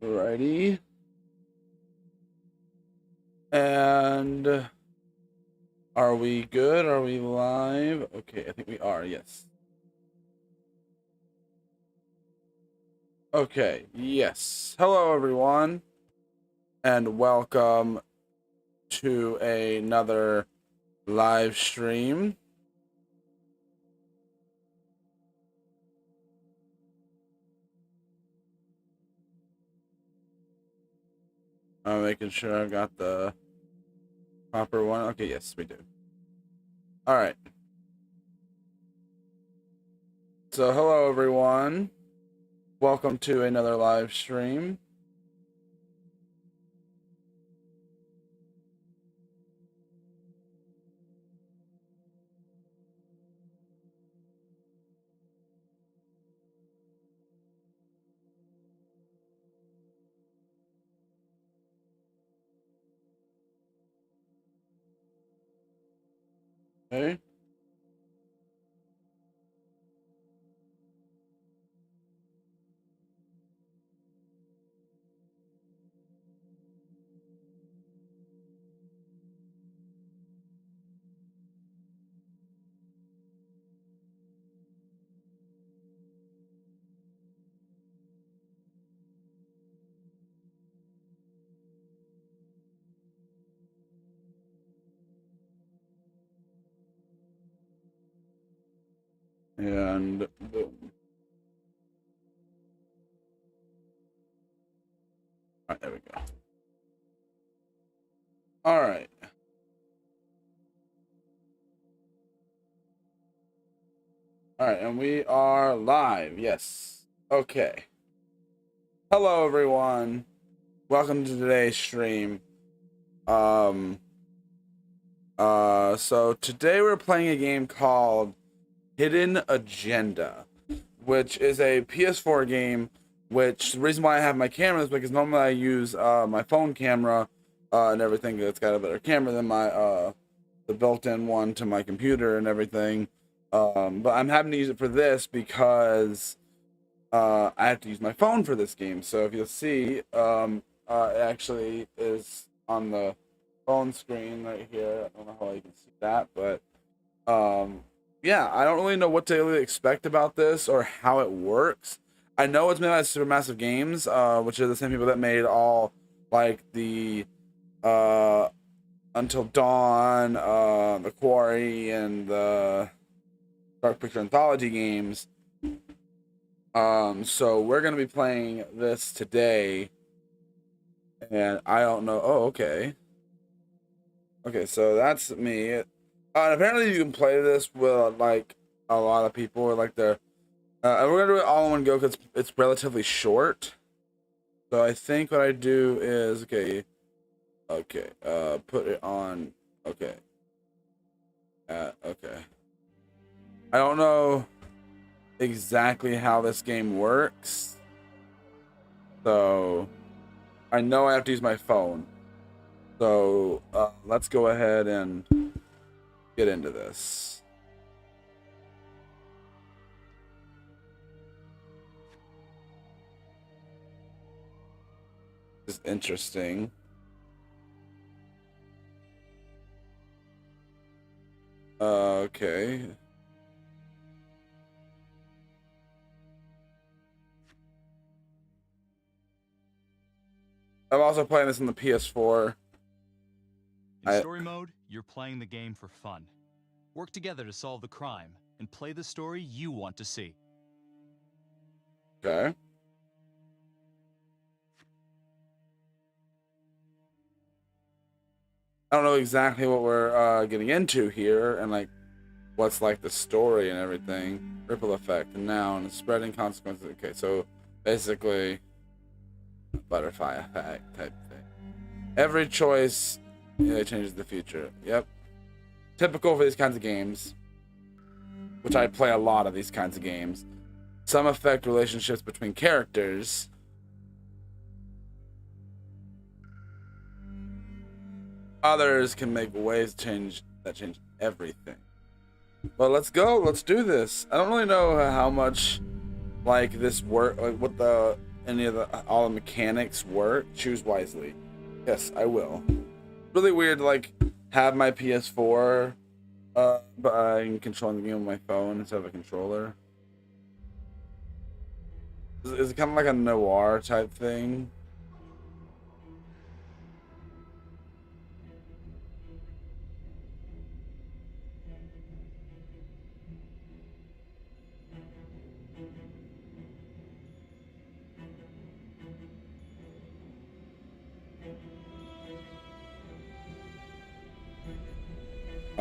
Alrighty. And are we good? Are we live? Okay, I think we are, yes. Okay, yes. Hello, everyone, and welcome to another live stream. I'm making sure I got the proper one. Okay, yes, we do. All right. So, hello, everyone. Welcome to another live stream. Okay. And boom. All right, there we go. All right. All right, and we are live. Yes. Okay. Hello, everyone. Welcome to today's stream. So today we're playing a game called Hidden Agenda, which is a PS4 game. Which the reason why I have my camera is because normally I use my phone camera and everything. It's got a better camera than my the built-in one to my computer and everything. But I'm having to use it for this because I have to use my phone for this game. So if you'll see, it actually is on the phone screen right here. I don't know how you can see that, but yeah, I don't really know what to really expect about this or how it works. I know it's made by Supermassive Games, which are the same people that made all like the Until Dawn, the Quarry, and the Dark Picture Anthology games. So we're gonna be playing this today, and I don't know. Oh, okay. Okay, so that's me. And apparently you can play this with like a lot of people, or like they're. We're gonna do it all in one go because it's relatively short. So I think what I do is okay. Put it on. Okay. Okay. I don't know exactly how this game works, so I know I have to use my phone. So let's go ahead and get into this. This is interesting. Okay. I'm also playing this on the PS4. In story mode, you're playing the game for fun. Work together to solve the crime and play the story you want to see. Okay. I don't know exactly what we're getting into here, and like what's like the story and everything. Ripple effect, a noun, spreading consequences. Okay, so basically butterfly effect type thing. Every choice changes the future. Yep. Typical for these kinds of games, which I play a lot of these kinds of games. Some affect relationships between characters. Others can make waves change everything. Well, let's go. Let's do this. I don't really know how much like this work, like what the any of all the mechanics work, choose wisely. Yes, I will. Really weird to like have my PS4 but I'm controlling the game with my phone instead of a controller. Is it kind of like a noir type thing?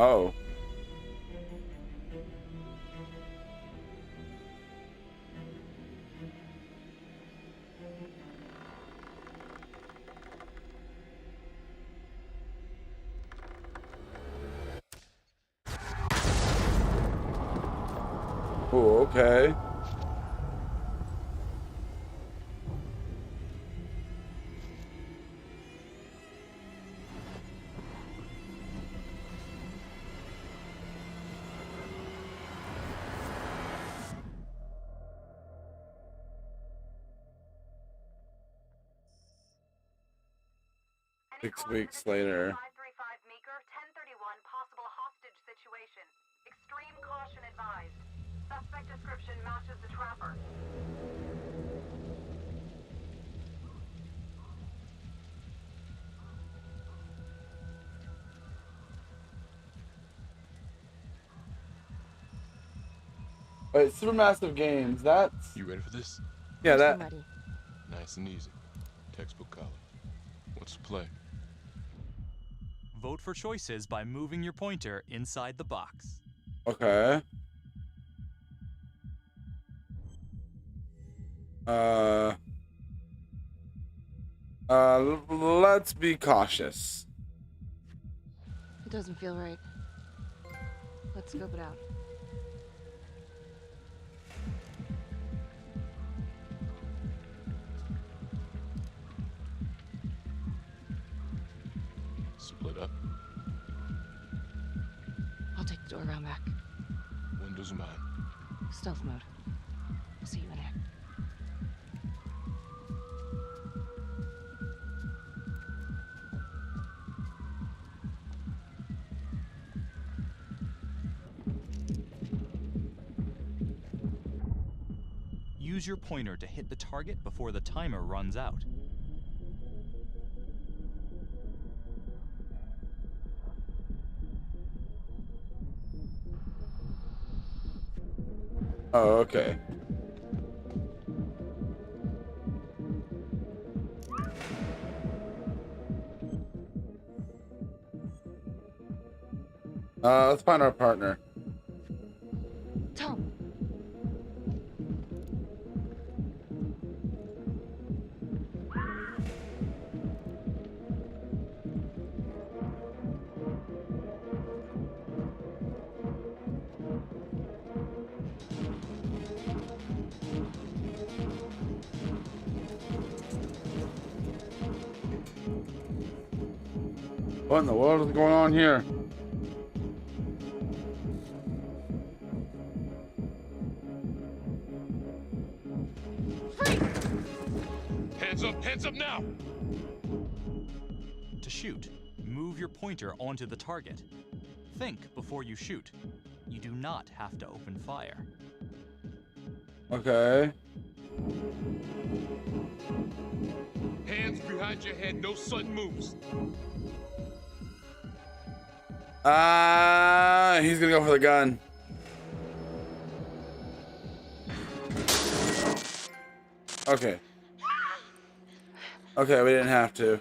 Oh. Oh, okay. Six weeks later. 535 Meeker, 1031, possible hostage situation. Extreme caution advised. Suspect description matches the trapper. Wait, Supermassive Games, that's... You ready for this? Yeah, that... Ready. Nice and easy. Textbook color. What's the play? Vote for choices by moving your pointer inside the box. Okay. Let's be cautious. It doesn't feel right. Let's scope it out. Split up. I'll take the door around back. Windows mine. Stealth mode. I'll see you in there. Use your pointer to hit the target before the timer runs out. Oh, okay. Let's find our partner. Tom. What in the world is going on here? Hands up now! To shoot, move your pointer onto the target. Think before you shoot. You do not have to open fire. Okay. Hands behind your head, no sudden moves. He's gonna go for the gun. Okay. Okay, we didn't have to.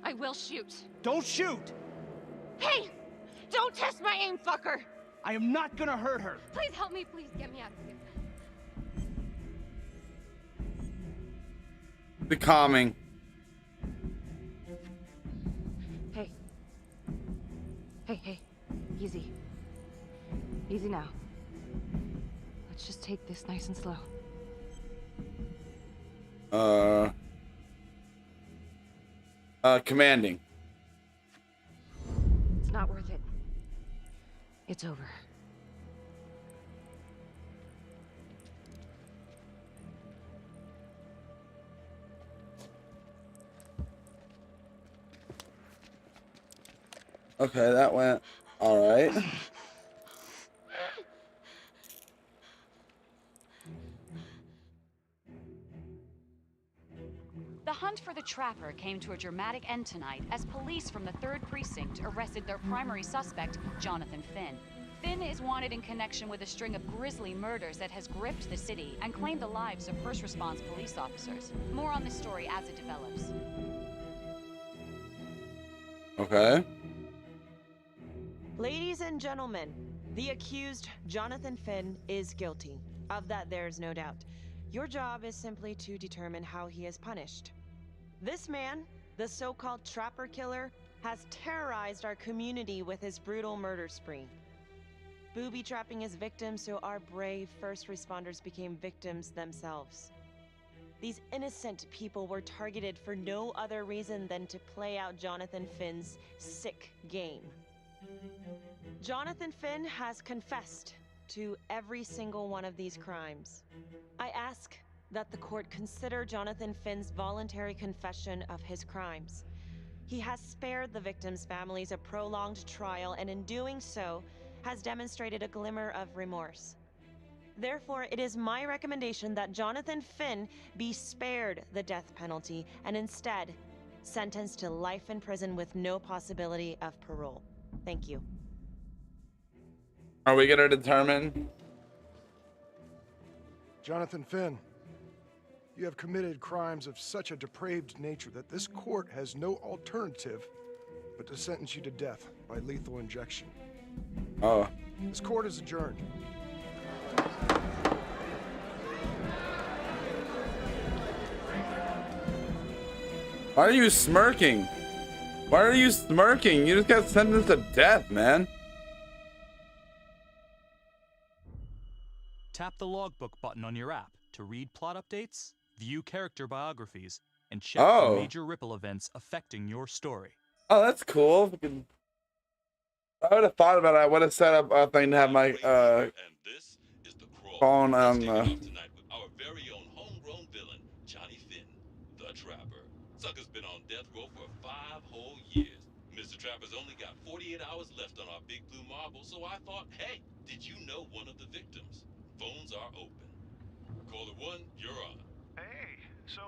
I will shoot. Don't shoot! Hey! Don't test my aim, fucker! I am not gonna hurt her. Please help me, please get me out of here. Be calming. Hey. Hey. Easy. Easy now. Let's just take this nice and slow. Commanding. It's not worth it. It's over. Okay, that went all right. The hunt for the Trapper came to a dramatic end tonight as police from the 3rd Precinct arrested their primary suspect, Jonathan Finn. Finn is wanted in connection with a string of grisly murders that has gripped the city and claimed the lives of first response police officers. More on this story as it develops. Okay. Ladies and gentlemen, the accused, Jonathan Finn, is guilty. Of that, there's no doubt. Your job is simply to determine how he is punished. This man, the so-called Trapper Killer, has terrorized our community with his brutal murder spree. Booby-trapping his victims so our brave first responders became victims themselves. These innocent people were targeted for no other reason than to play out Jonathan Finn's sick game. Jonathan Finn has confessed to every single one of these crimes. I ask that the court consider Jonathan Finn's voluntary confession of his crimes. He has spared the victims' families a prolonged trial, and in doing so, has demonstrated a glimmer of remorse. Therefore, it is my recommendation that Jonathan Finn be spared the death penalty and instead sentenced to life in prison with no possibility of parole. Thank you. Are we gonna determine? Jonathan Finn, you have committed crimes of such a depraved nature that this court has no alternative but to sentence you to death by lethal injection. Oh. This court is adjourned. Why are you smirking? Why are you smirking? You just got sentenced to death, man. Tap the logbook button on your app to read plot updates, view character biographies, and check Oh. for major ripple events affecting your story. Oh, that's cool. I would have thought about it. I would have set up a thing to have my And this is the crawl. phone Let's on kick it the. off tonight with our very own homegrown villain, Johnny Finn, the Trapper. Sucker's been on death row for 5 whole years. Mr. Trapper's only got 48 hours left on our big blue marble, so I thought, hey, did you know one of the victims? Phones are open. Caller 1, you're on. Hey, so,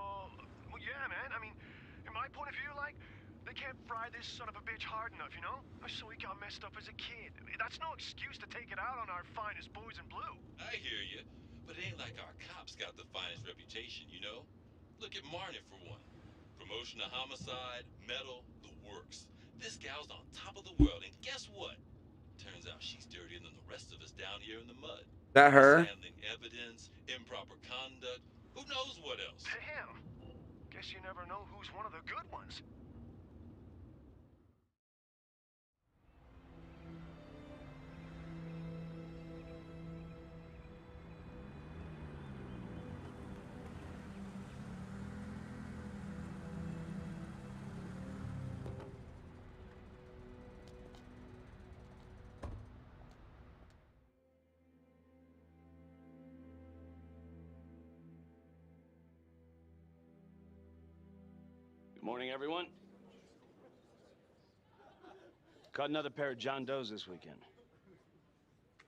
well, yeah, man. I mean, in my point of view, like, they can't fry this son of a bitch hard enough, you know? So he got messed up as a kid. That's no excuse to take it out on our finest boys in blue. I hear you, but it ain't like our cops got the finest reputation, you know? Look at Marnie for one. Promotion to homicide, medal, the works. This gal's on top of the world, and guess what? Turns out she's dirtier than the rest of us down here in the mud. That her? Handling evidence, improper conduct, who knows what else? Damn. Guess you never know who's one of the good ones. Good morning, everyone. Caught another pair of John Does this weekend.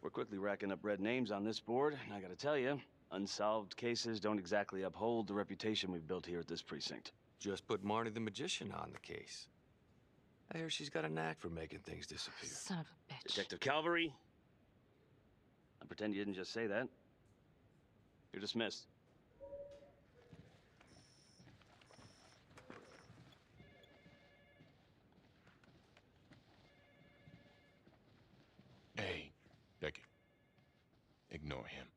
We're quickly racking up red names on this board, and I gotta tell you, unsolved cases don't exactly uphold the reputation we've built here at this precinct. Just put Marnie the Magician on the case. I hear she's got a knack for making things disappear. Son of a bitch. Detective Calvary, I pretend you didn't just say that. You're dismissed. Hey, Becky. Ignore him.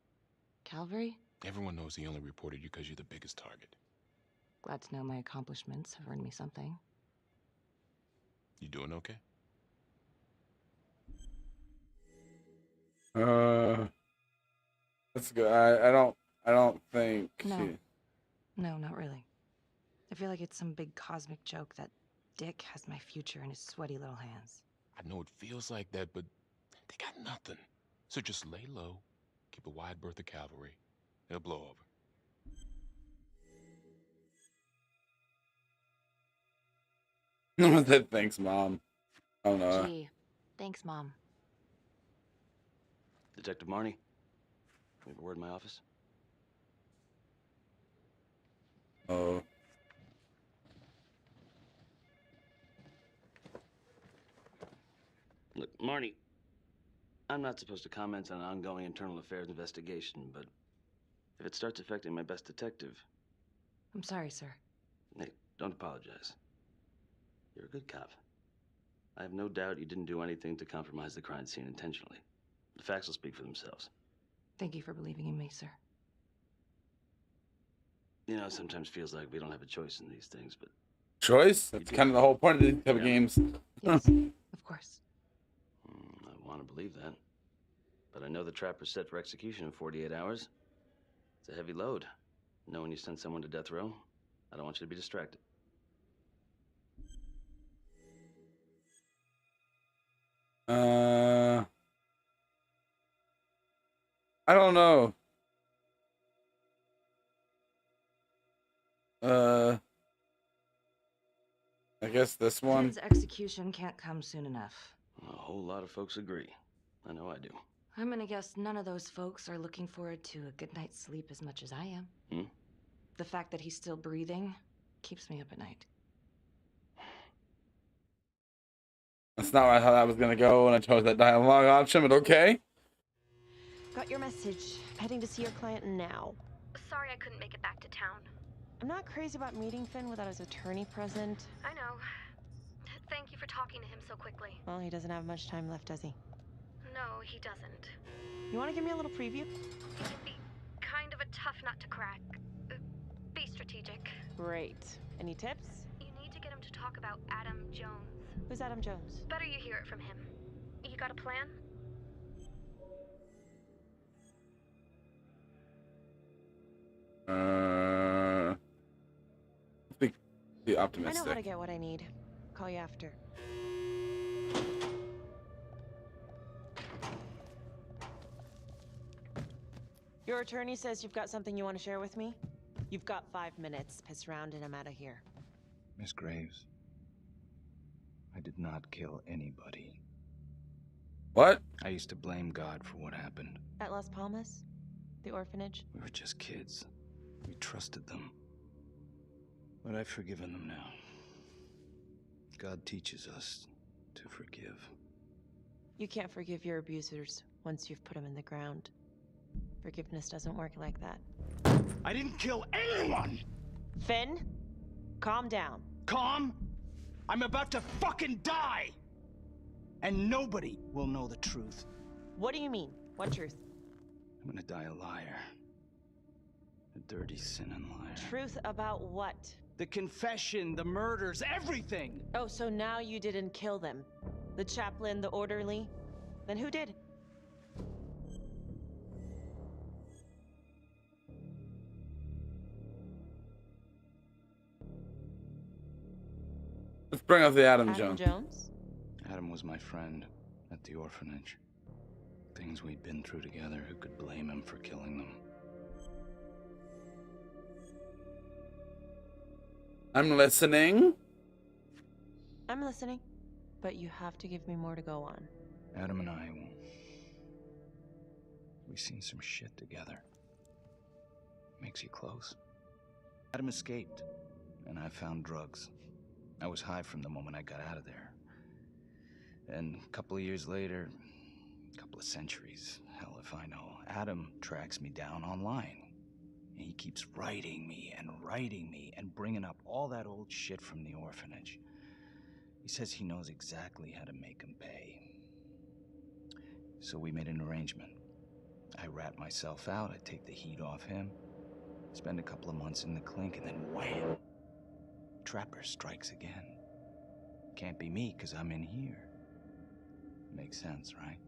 Calvary? Everyone knows he only reported you because you're the biggest target. Glad to know my accomplishments have earned me something. You doing okay? That's good. I don't think. No. No, not really. I feel like it's some big cosmic joke that Dick has my future in his sweaty little hands. I know it feels like that, but they got nothing. So just lay low, keep a wide berth of cavalry. It'll blow over. Thanks, Mom. Oh no. Gee, thanks, Mom. Detective Marnie, we have a word in my office. Oh. Look, Marnie, I'm not supposed to comment on an ongoing internal affairs investigation, but if it starts affecting my best detective... I'm sorry, sir. Hey, don't apologize. You're a good cop. I have no doubt you didn't do anything to compromise the crime scene intentionally. The facts will speak for themselves. Thank you for believing in me, sir. You know, it sometimes feels like we don't have a choice in these things, but... Choice? That's kind of the whole point of these type of games. Yes, of course. I want to believe that. But I know the trapper's set for execution in 48 hours. It's a heavy load. Knowing you send someone to death row, I don't want you to be distracted. I don't know. I guess this one. Finn's execution can't come soon enough. A whole lot of folks agree. I know I do. I'm gonna guess none of those folks are looking forward to a good night's sleep as much as I am. The fact that he's still breathing keeps me up at night. That's not how that was gonna go when I chose that dialogue option, but okay. Got your message. Heading to see your client now. Sorry I couldn't make it back to town. I'm not crazy about meeting Finn without his attorney present. I know. Thank you for talking to him so quickly. Well, he doesn't have much time left, does he? No, he doesn't. You want to give me a little preview? He can be kind of a tough nut to crack. Be strategic. Great. Any tips? You need to get him to talk about Adam Jones. Who's Adam Jones? Better you hear it from him. You got a plan? Be optimistic. I know how to get what I need. Call you after. Your attorney says you've got something you want to share with me? You've got 5 minutes. Piss around and I'm out of here. Miss Graves, I did not kill anybody. What? I used to blame God for what happened. At Las Palmas? The orphanage? We were just kids. We trusted them. But I've forgiven them now. God teaches us to forgive. You can't forgive your abusers once you've put them in the ground. Forgiveness doesn't work like that. I didn't kill anyone! Finn, calm down. Calm? I'm about to fucking die! And nobody will know the truth. What do you mean? What truth? I'm gonna die a liar. A dirty, sinning liar. Truth about what? The confession, the murders, everything! Oh, so now you didn't kill them? The chaplain, the orderly? Then who did? Let's bring up the Adam Jones. Adam was my friend at the orphanage. Things we'd been through together, who could blame him for killing them? I'm listening. I'm listening. But you have to give me more to go on. Adam and I, we've seen some shit together. Makes you close. Adam escaped, and I found drugs. I was high from the moment I got out of there. And a couple of years later, a couple of centuries, hell if I know, Adam tracks me down online. And he keeps writing me and bringing up all that old shit from the orphanage. He says he knows exactly how to make him pay. So we made an arrangement. I rat myself out, I take the heat off him, spend a couple of months in the clink, and then wham! Trapper strikes again. Can't be me, 'cause I'm in here. Makes sense, right?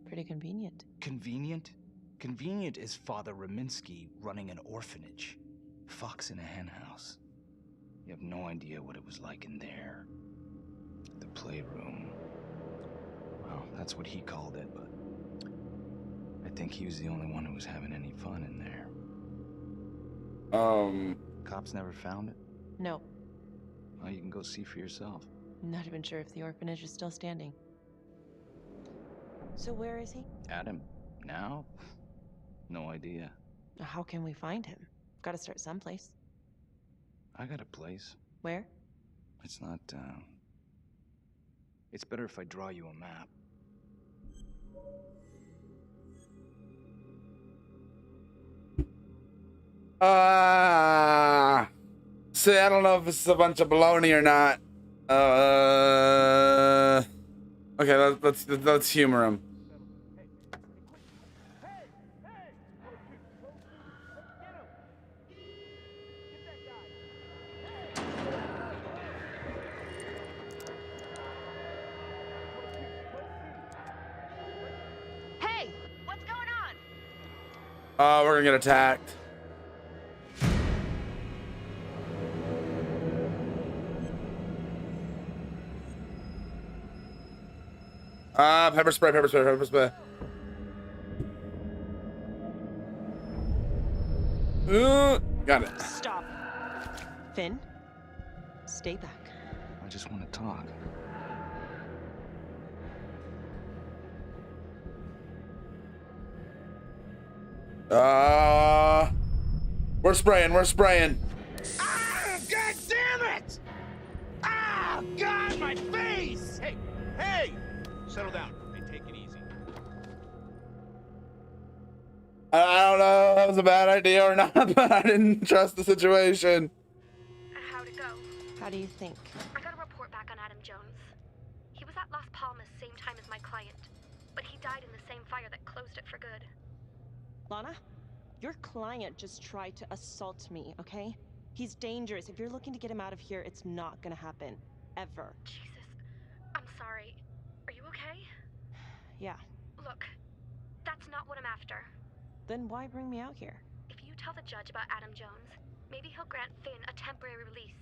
Pretty convenient. Convenient? Convenient is Father Raminsky running an orphanage. Fox in a henhouse. You have no idea what it was like in there. The playroom. Well, that's what he called it, but I think he was the only one who was having any fun in there. Cops never found it? No. Well, you can go see for yourself. I'm not even sure if the orphanage is still standing. So where is he? Adam? Now? No idea. How can we find him? Gotta start someplace. I got a place. Where? It's not, It's better if I draw you a map. See, I don't know if this is a bunch of baloney or not. Okay, let's humor him. Hey, what's going on? Oh, we're gonna get attacked. Pepper spray, pepper spray, pepper spray. Got it. Stop. Finn, stay back. I just want to talk. We're spraying, we're spraying. Ah, God damn it! Ah, God, my face! Hey, hey! Settle down. Hey, take it easy. I don't know if that was a bad idea or not, but I didn't trust the situation. How'd it go? How do you think? I got a report back on Adam Jones. He was at Las Palmas same time as my client, but he died in the same fire that closed it for good. Lana, your client just tried to assault me, okay? He's dangerous. If you're looking to get him out of here, it's not gonna happen. Ever. Jesus. I'm sorry. Are you okay? Yeah. Look, that's not what I'm after. Then why bring me out here? If you tell the judge about Adam Jones, maybe he'll grant Finn a temporary release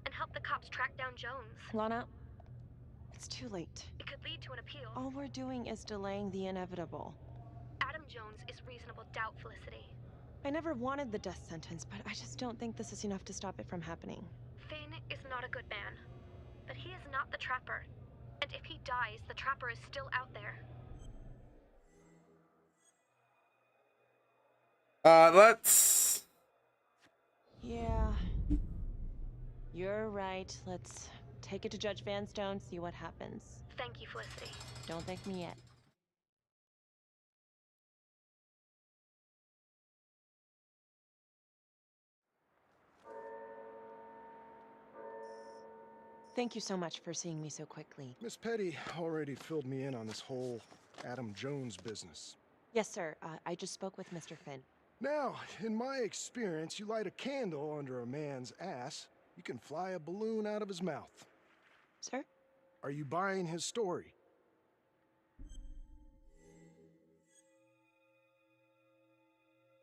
and help the cops track down Jones. Lana, it's too late. It could lead to an appeal. All we're doing is delaying the inevitable. Adam Jones is reasonable doubt, Felicity. I never wanted the death sentence, but I just don't think this is enough to stop it from happening. Finn is not a good man, but he is not the Trapper. And if he dies, the Trapper is still out there. Let's... Yeah. You're right. Let's take it to Judge Vanstone, see what happens. Thank you, Felicity. Don't thank me yet. Thank you so much for seeing me so quickly. Miss Petty already filled me in on this whole Adam Jones business. Yes, sir. I just spoke with Mr. Finn. Now, in my experience, you light a candle under a man's ass, you can fly a balloon out of his mouth. Sir? Are you buying his story?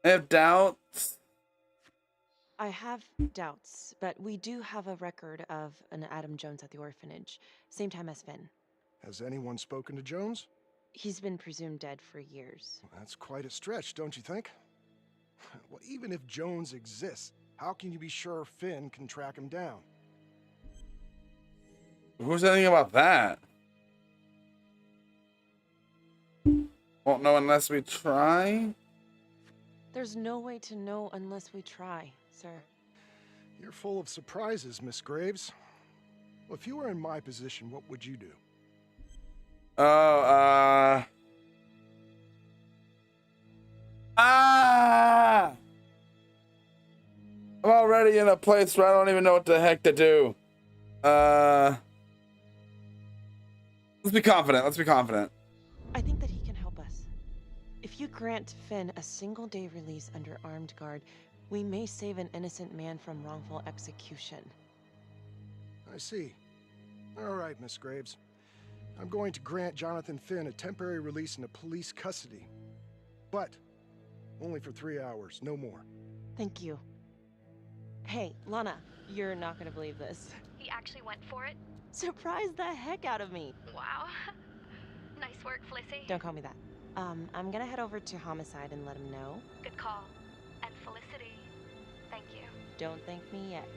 I have doubts. I have doubts, but we do have a record of an Adam Jones at the orphanage, same time as Finn. Has anyone spoken to Jones? He's been presumed dead for years. Well, that's quite a stretch, don't you think? Well, even if Jones exists, how can you be sure Finn can track him down? Who's anything about that? Won't know unless we try. There's no way to know unless we try, sir. You're full of surprises, Miss Graves. Well, if you were in my position, what would you do? Oh, I'm already in a place where I don't even know what the heck to do. Let's be confident. Let's be confident. I think that he can help us. If you grant Finn a single-day release under armed guard, we may save an innocent man from wrongful execution. I see. All right, Miss Graves. I'm going to grant Jonathan Finn a temporary release into police custody. But only for 3 hours, no more. Thank you. Hey, Lana, you're not gonna believe this. He actually went for it? Surprised the heck out of me. Wow. Nice work, Felicity. Don't call me that. I'm gonna head over to Homicide and let him know. Good call. And Felicity, thank you. Don't thank me yet.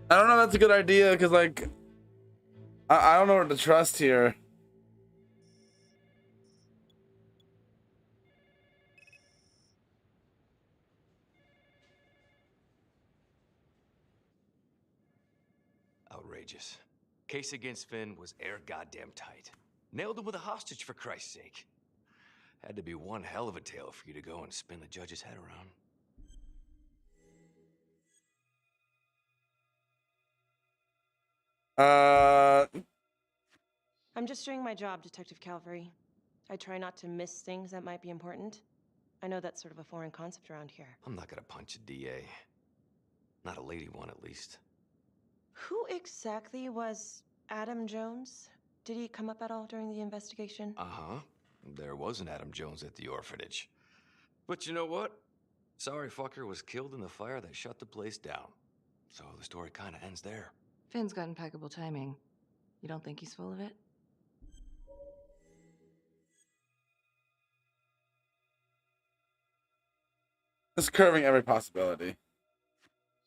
I don't know if that's a good idea, because, like, I don't know what to trust here. Outrageous. Case against Finn was air goddamn tight. Nailed him with a hostage, for Christ's sake. Had to be one hell of a tale for you to go and spin the judge's head around. I'm just doing my job, Detective Calvary. I try not to miss things that might be important. I know that's sort of a foreign concept around here. I'm not gonna punch a DA. Not a lady one, at least. Who exactly was Adam Jones? Did he come up at all during the investigation? Uh-huh. There was an Adam Jones at the orphanage. But you know what? Sorry fucker was killed in the fire that shut the place down. So the story kind of ends there. Finn's got impeccable timing. You don't think he's full of it? It's curving every possibility.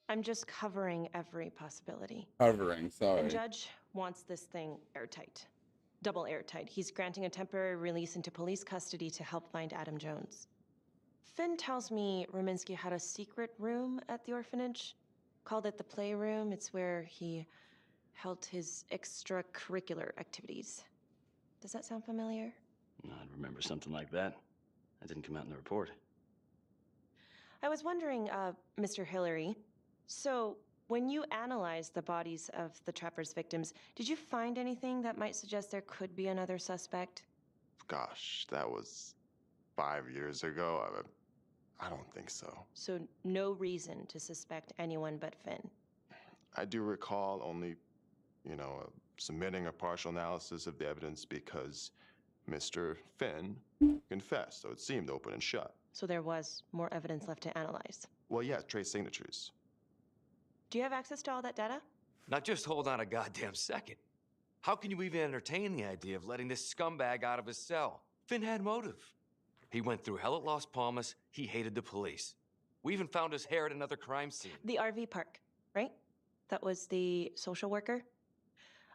I'm just covering every possibility. Covering, sorry. The judge wants this thing airtight. Double airtight. He's granting a temporary release into police custody to help find Adam Jones. Finn tells me Rominsky had a secret room at the orphanage. Called it the playroom. It's where he held his extracurricular activities. Does that sound familiar? I'd remember something like that. That didn't come out in the report. I was wondering, Mr. Hillary, so when you analyzed the bodies of the Trapper's victims, did you find anything that might suggest there could be another suspect? Gosh, that was 5 years ago. I don't think so. So no reason to suspect anyone but Finn. I do recall only, submitting a partial analysis of the evidence because Mr. Finn confessed, so it seemed open and shut. So there was more evidence left to analyze. Well, yeah, trace signatures. Do you have access to all that data? Now just hold on a goddamn second. How can you even entertain the idea of letting this scumbag out of his cell? Finn had motive. He went through hell at Las Palmas. He hated the police. We even found his hair at another crime scene. The RV park, right? That was the social worker?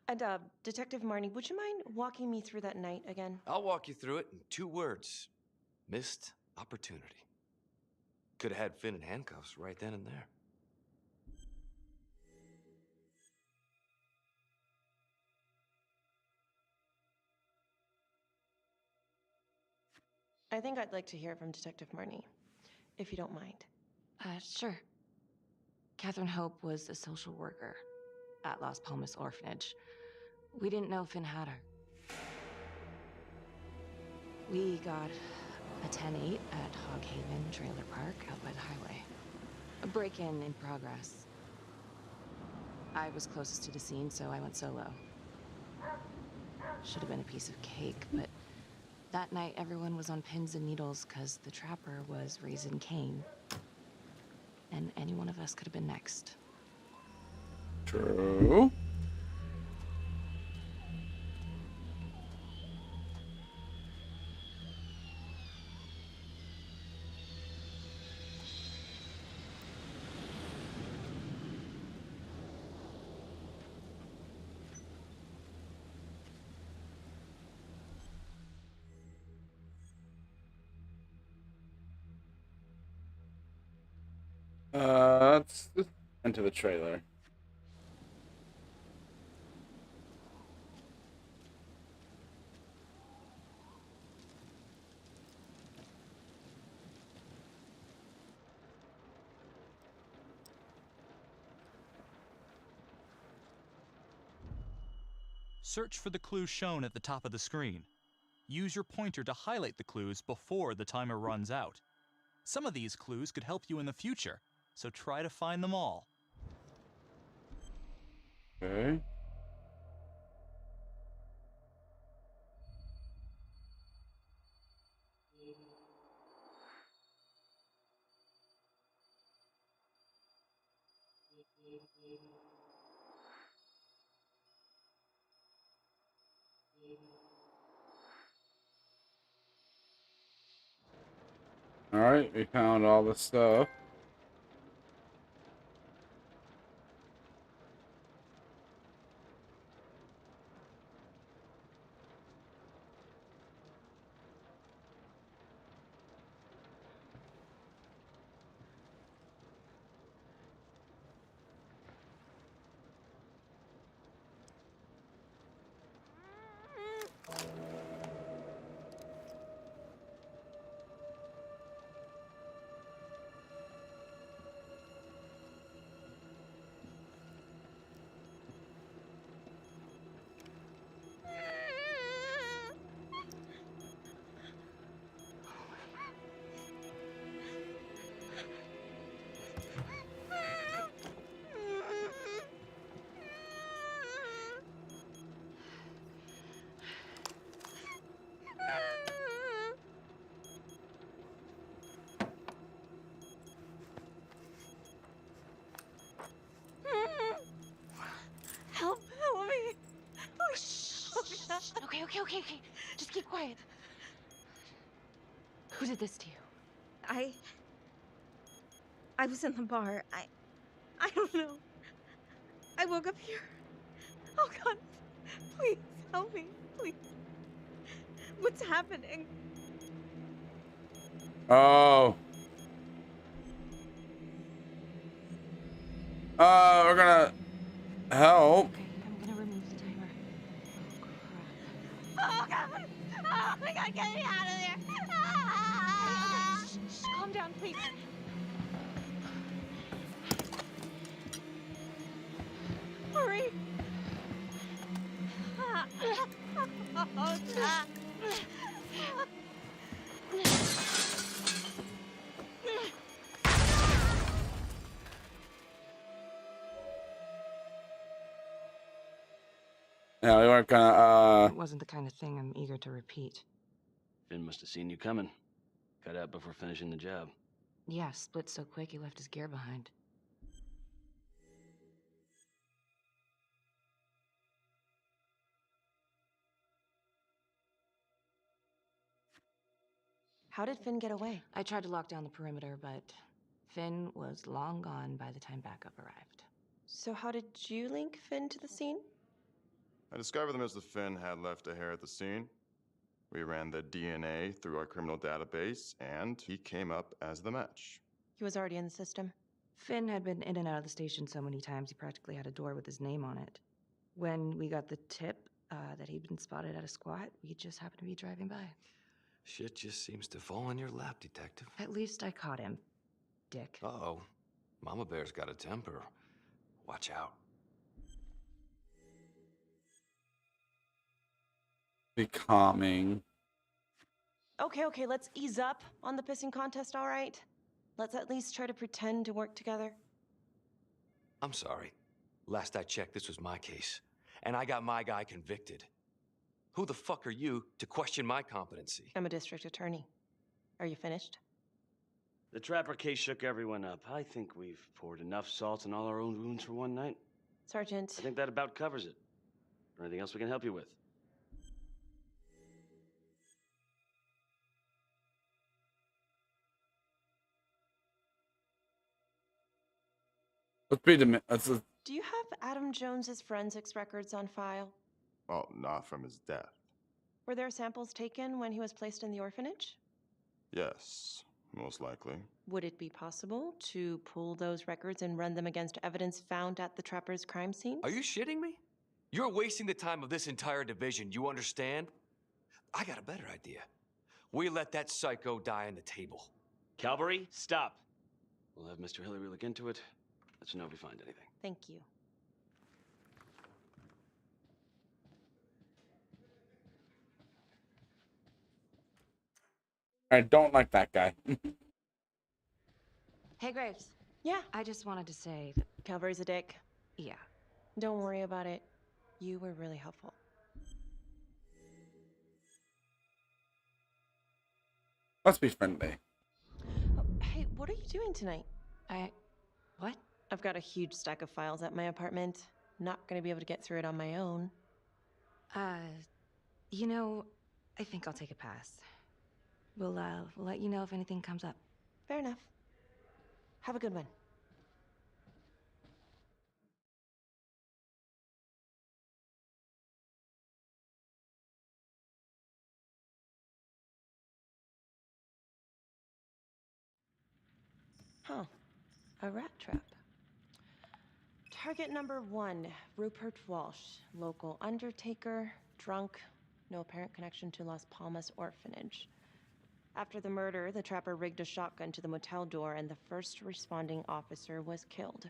And, Detective Marnie, would you mind walking me through that night again? I'll walk you through it in 2 words. Missed opportunity. Could have had Finn in handcuffs right then and there. I think I'd like to hear from Detective Marnie, if you don't mind. Sure. Catherine Hope was a social worker at Las Palmas Orphanage. We didn't know Finn had her. We got a 10-8 at Hog Haven Trailer Park out by the highway. A break-in in progress. I was closest to the scene, so I went solo. Should have been a piece of cake, but that night everyone was on pins and needles because the Trapper was raising Cain. And any one of us could have been next. True. Let's just enter the trailer. Search for the clues shown at the top of the screen. Use your pointer to highlight the clues before the timer runs out. Some of these clues could help you in the future, so try to find them all. Okay. Alright, we found all the stuff. Okay. Just keep quiet. Who did this to you? I was in the bar. I don't know. I woke up here. Oh God, please help me, please. What's happening? Oh. We're gonna help. Okay, I'm gonna remove the timer. Oh God! Oh my God, get me out of there! Okay, shh, calm down, please. Hurry! Oh, God. Yeah, we weren't gonna, It wasn't the kind of thing I'm eager to repeat. Finn must have seen you coming. Cut out before finishing the job. Yeah, split so quick he left his gear behind. How did Finn get away? I tried to lock down the perimeter, but Finn was long gone by the time backup arrived. So how did you link Finn to the scene? I discovered that Mr. Finn had left a hair at the scene. We ran the DNA through our criminal database, and he came up as the match. He was already in the system. Finn had been in and out of the station so many times he practically had a door with his name on it. When we got the tip that he'd been spotted at a squat, we just happened to be driving by. Shit just seems to fall in your lap, Detective. At least I caught him, dick. Uh-oh. Mama Bear's got a temper. Watch out. be calming. Okay, let's ease up on the pissing contest, all right? Let's at least try to pretend to work together. I'm sorry. Last I checked, this was my case. And I got my guy convicted. Who the fuck are you to question my competency? I'm a district attorney. Are you finished? The Trapper case shook everyone up. I think we've poured enough salt in all our own wounds for one night. Sergeant. I think that about covers it. Or anything else we can help you with? Let's be the. Do you have Adam Jones's forensics records on file? Well, not from his death. Were there samples taken when he was placed in the orphanage? Yes, most likely. Would it be possible to pull those records and run them against evidence found at the Trapper's crime scene? Are you shitting me? You're wasting the time of this entire division, you understand? I got a better idea. We let that psycho die on the table. Calvary, stop. We'll have Mr. Hillary look into it. Let you know if we find anything. Thank you. I don't like that guy. Hey, Graves. Yeah? I just wanted to say that... Calvary's a dick. Yeah. Don't worry about it. You were really helpful. Let's be friendly. Oh, hey, what are you doing tonight? What? I've got a huge stack of files at my apartment. Not gonna be able to get through it on my own. You know, I think I'll take a pass. We'll let you know if anything comes up. Fair enough. Have a good one. Huh. A rat trap. Target number 1, Rupert Walsh, local undertaker, drunk, no apparent connection to Las Palmas orphanage. After the murder, the Trapper rigged a shotgun to the motel door and the first responding officer was killed.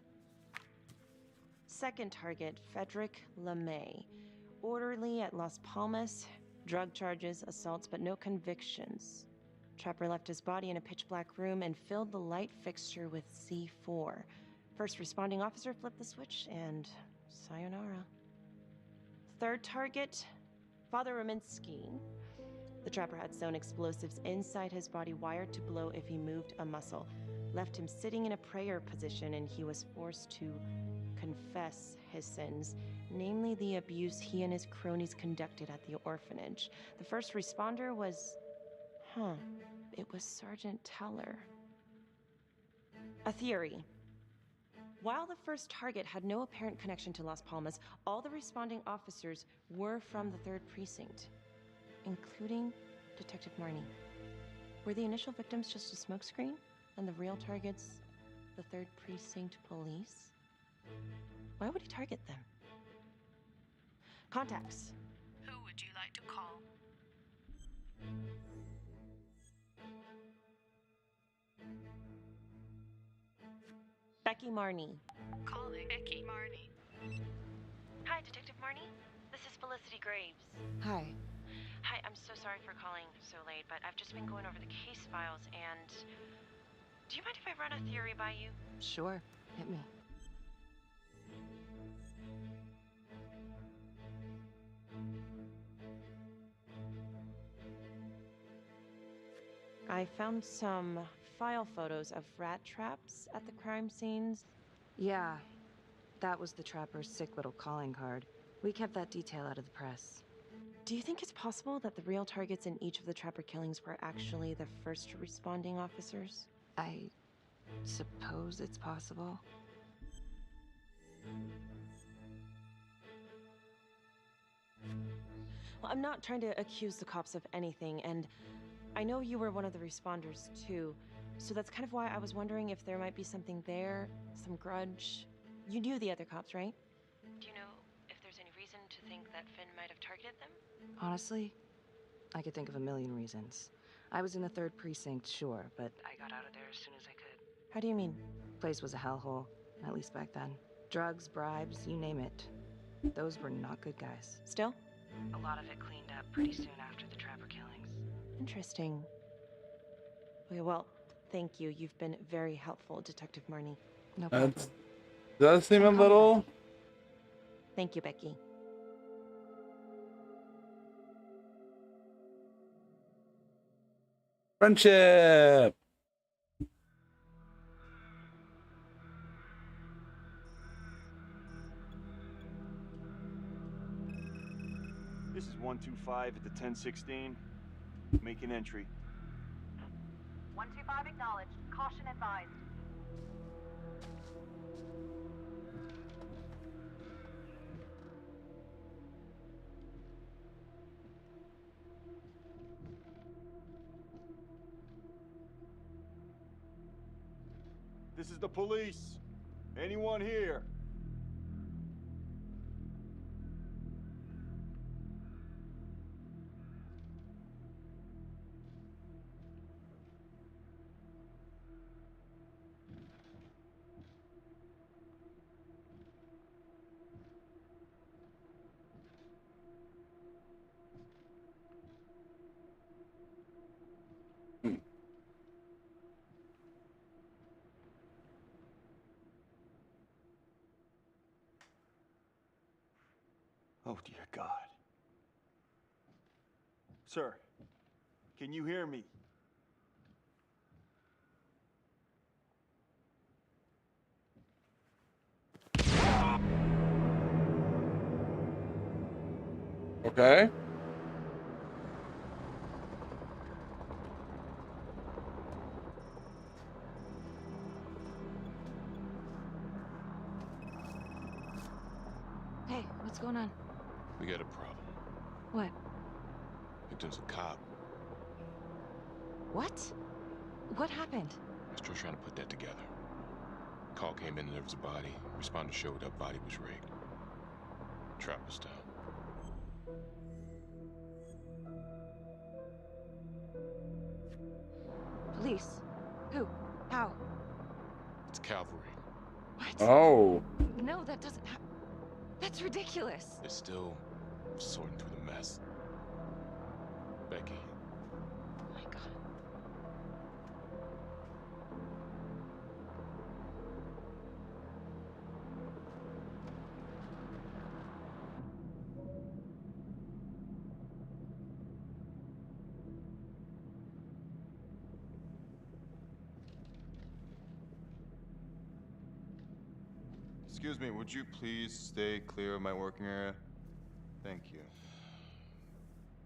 Second target, Frederick LeMay, orderly at Las Palmas, drug charges, assaults, but no convictions. Trapper left his body in a pitch-black room and filled the light fixture with C4. First responding officer flipped the switch, and sayonara. Third target, Father Rominsky. The Trapper had sewn explosives inside his body, wired to blow if he moved a muscle. Left him sitting in a prayer position, and he was forced to confess his sins namely the abuse he and his cronies conducted at the orphanage. The first responder was... it was Sergeant Teller. A theory. While the first target had no apparent connection to Las Palmas, all the responding officers were from the 3rd Precinct, including Detective Marnie. Were the initial victims just a smokescreen, and the real targets the 3rd Precinct police? Why would he target them? Contacts. Who would you like to call? Becky Marnie. Calling Becky Marnie. Hi, Detective Marnie. This is Felicity Graves. Hi. Hi, I'm so sorry for calling so late, but I've just been going over the case files and... Do you mind if I run a theory by you? Sure. Hit me. I found some file photos of rat traps at the crime scenes. Yeah. That was the trapper's sick little calling card. We kept that detail out of the press. Do you think it's possible that the real targets in each of the trapper killings were actually the first responding officers? I suppose it's possible. Well, I'm not trying to accuse the cops of anything, and I know you were one of the responders too, so that's kind of why I was wondering if there might be something there, some grudge. You knew the other cops, right? Do you know if there's any reason to think that Finn might have targeted them? Honestly, I could think of a million reasons. I was in the 3rd Precinct, sure, but I got out of there as soon as I could. How do you mean? Place was a hellhole, at least back then. Drugs, bribes, you name it. Those were not good guys. Still? A lot of it cleaned up pretty soon after the trapper killings. Interesting. Okay, well, thank you. You've been very helpful, Detective Marnie. No problem. Does seem a little... Thank you, Becky. Friendship! This is 125 at the 1016. Make an entry. 125 acknowledged. Caution advised. This is the police. Anyone here? Oh, dear God. Sir, can you hear me? Okay. Hey, what's going on? We got a problem. What? Victim's a cop. What? What happened? I'm still trying to put that together. Call came in and there was a body. Responder showed up, body was rigged. Trapper style. Police? Who? How? It's cavalry. What? Oh. No, that doesn't happen. That's ridiculous. They're still sorting through the mess. Becky. Oh my God. Excuse me, would you please stay clear of my working area? Thank you.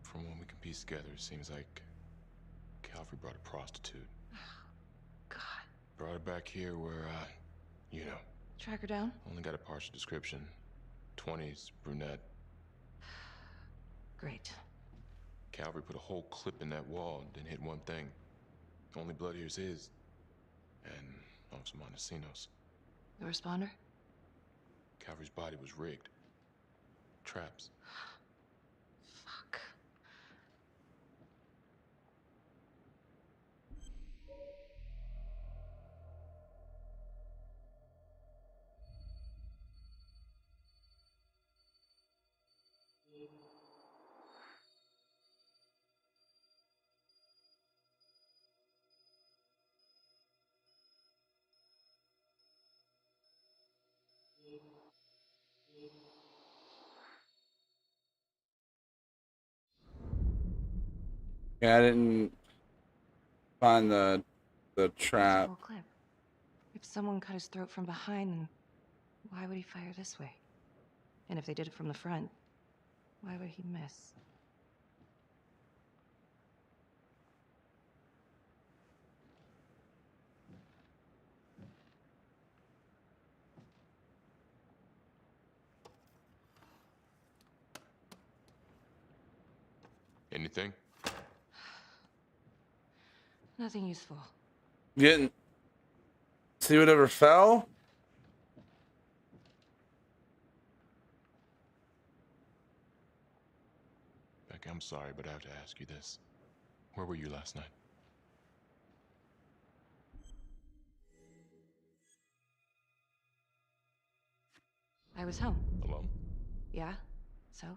From what we can piece together, it seems like Calvary brought a prostitute. God. Brought her back here where, you know. Track her down? Only got a partial description. 20s, brunette. Great. Calvary put a whole clip in that wall and didn't hit one thing. Only blood here's his. And Officer Montesinos. The responder? Calvary's body was rigged. Traps. Fuck. Yeah, I didn't find the trap. Whole clip. If someone cut his throat from behind, then why would he fire this way? And if they did it from the front, why would he miss? Anything? Nothing useful. You didn't see whatever fell? Becky, I'm sorry, but I have to ask you this. Where were you last night? I was home. Alone? Yeah? So?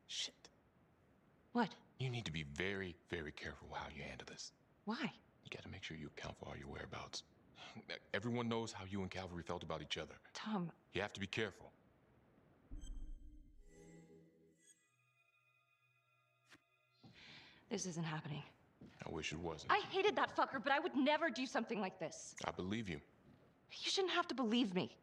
Shit. What? You need to be very, very careful how you handle this. Why? You gotta make sure you account for all your whereabouts. Everyone knows how you and Calvary felt about each other. Tom. You have to be careful. This isn't happening. I wish it wasn't. I hated that fucker, but I would never do something like this. I believe you. You shouldn't have to believe me.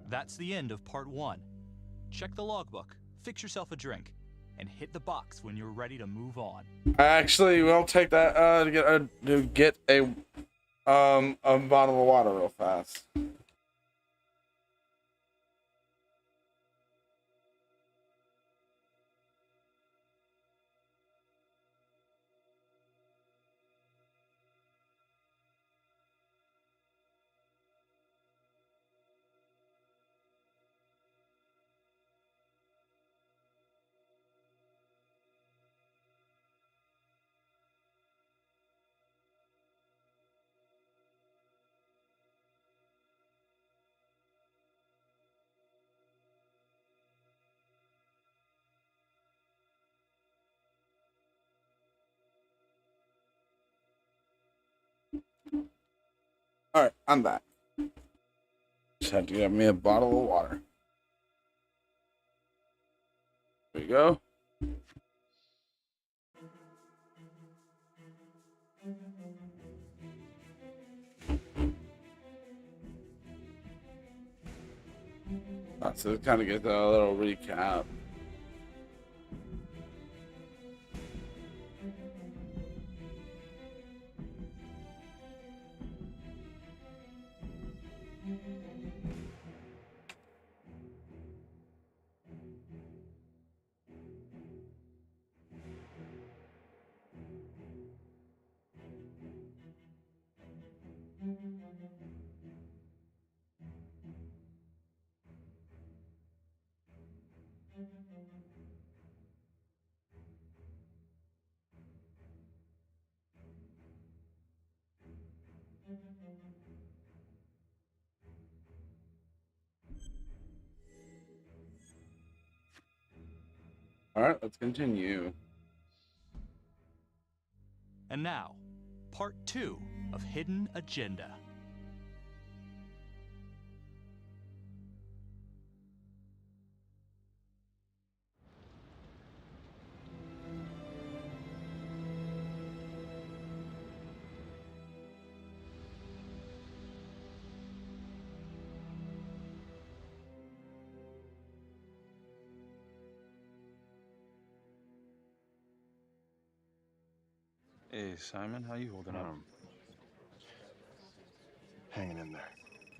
That's the end of part 1. Check the logbook, fix yourself a drink, and hit the box when you're ready to move on. I actually will take that to get a bottle of water real fast. Alright, I'm back. Just had to get me a bottle of water. There you go. So kind of get a little recap. All right, let's continue. And now, part 2 of Hidden Agenda. Hey, Simon, how you holding up? Hanging in there.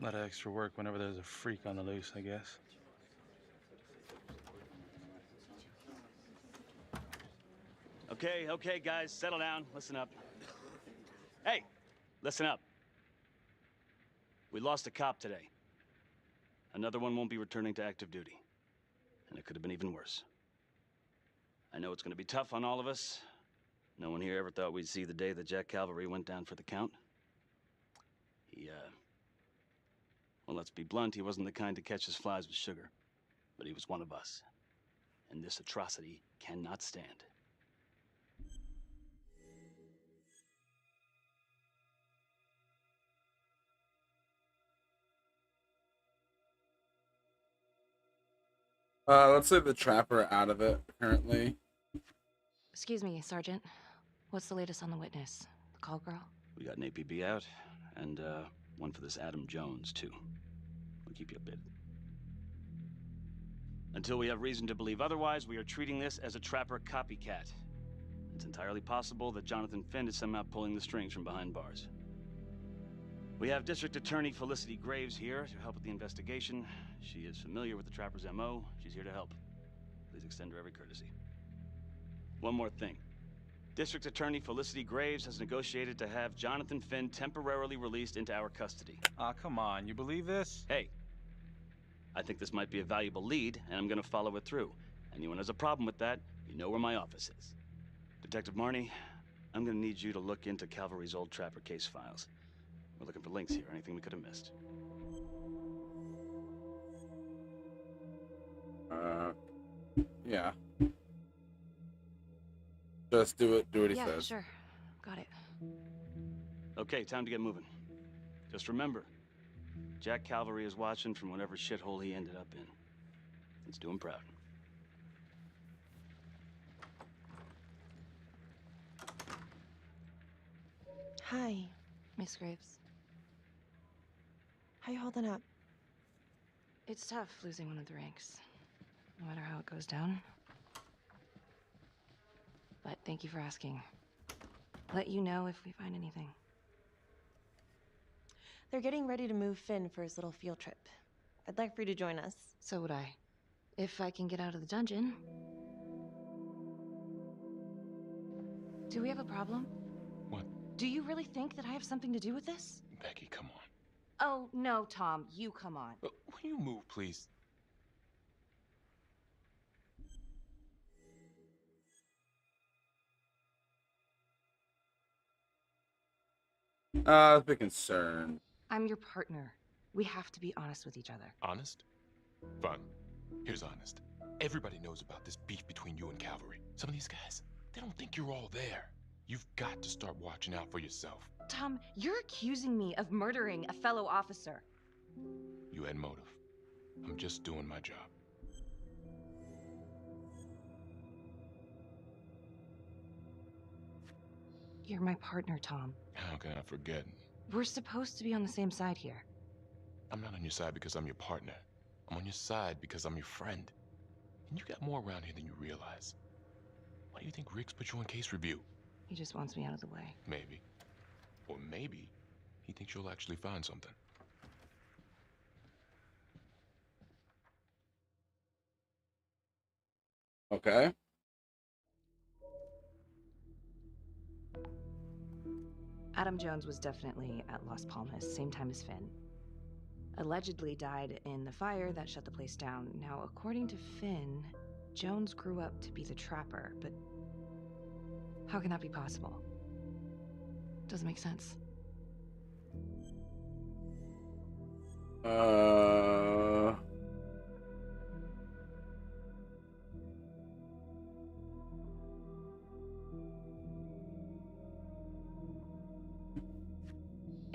A lot of extra work whenever there's a freak on the loose, I guess. Okay, guys, settle down. Listen up. Hey, listen up. We lost a cop today. Another one won't be returning to active duty. And it could have been even worse. I know it's going to be tough on all of us. No one here ever thought we'd see the day that Jack Calvary went down for the count. Well, let's be blunt, he wasn't the kind to catch his flies with sugar. But he was one of us. And this atrocity cannot stand. Let's leave the trapper out of it currently. Excuse me, Sergeant. What's the latest on the witness? The call girl? We got an APB out, and one for this Adam Jones, too. We'll keep you updated. Until we have reason to believe otherwise, we are treating this as a trapper copycat. It's entirely possible that Jonathan Finn is somehow pulling the strings from behind bars. We have District Attorney Felicity Graves here to help with the investigation. She is familiar with the trapper's MO. She's here to help. Please extend her every courtesy. One more thing. District Attorney Felicity Graves has negotiated to have Jonathan Finn temporarily released into our custody. Ah, come on. You believe this? Hey, I think this might be a valuable lead, and I'm gonna follow it through. Anyone has a problem with that, you know where my office is. Detective Marnie, I'm gonna need you to look into Calvary's old trapper case files. We're looking for links here, anything we could have missed. Yeah. Just do what he says. Yeah, sure. Got it. Okay, time to get moving. Just remember, Jack Calvary is watching from whatever shithole he ended up in. Let's do him proud. Hi. Miss Graves. How you holding up? It's tough losing one of the ranks, no matter how it goes down. But thank you for asking. Let you know if we find anything. They're getting ready to move Finn for his little field trip. I'd like for you to join us. So would I. If I can get out of the dungeon. Do we have a problem? What? Do you really think that I have something to do with this? Becky, come on. Oh, no, Tom. You come on. Will you move, please? A bit concerned. I'm your partner. We have to be honest with each other. Honest? Fine. Here's honest. Everybody knows about this beef between you and Calvary. Some of these guys, they don't think you're all there. You've got to start watching out for yourself. Tom, you're accusing me of murdering a fellow officer. You had motive. I'm just doing my job. You're my partner, Tom. How can I forget? We're supposed to be on the same side here. I'm not on your side because I'm your partner. I'm on your side because I'm your friend. And you got more around here than you realize. Why do you think Riggs put you on case review? He just wants me out of the way. Maybe. Or maybe he thinks you'll actually find something. Okay. Adam Jones was definitely at Las Palmas, same time as Finn. Allegedly died in the fire that shut the place down. Now, according to Finn, Jones grew up to be the trapper, but how can that be possible? Doesn't make sense.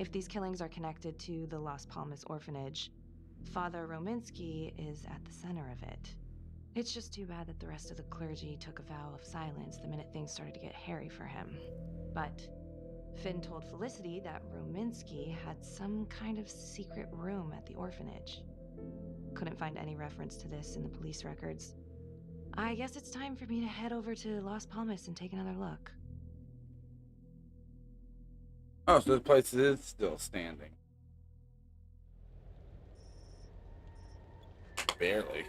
If these killings are connected to the Las Palmas orphanage, Father Rominsky is at the center of it. It's just too bad that the rest of the clergy took a vow of silence the minute things started to get hairy for him. But Finn told Felicity that Rominsky had some kind of secret room at the orphanage. Couldn't find any reference to this in the police records. I guess it's time for me to head over to Las Palmas and take another look. Oh, so the place is still standing. Barely.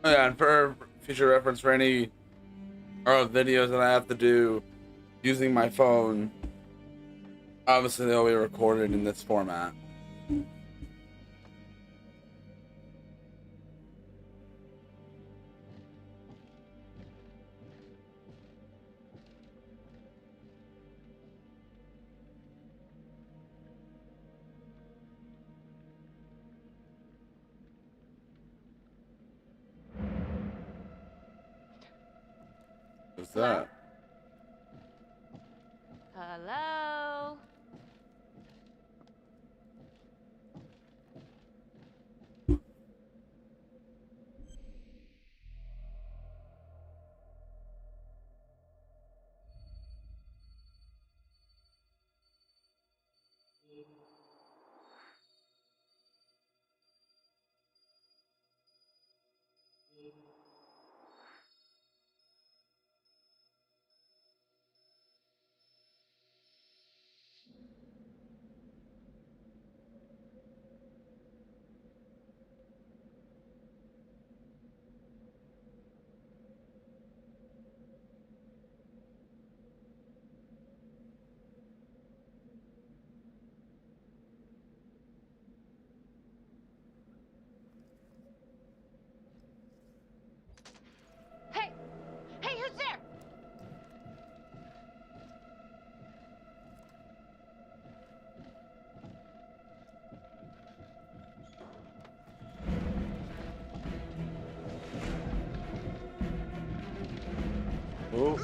Yeah, and for future reference, for any videos that I have to do using my phone, obviously they'll be recorded in this format. What's that? Hello? Hey! Hey, who's there? Oh.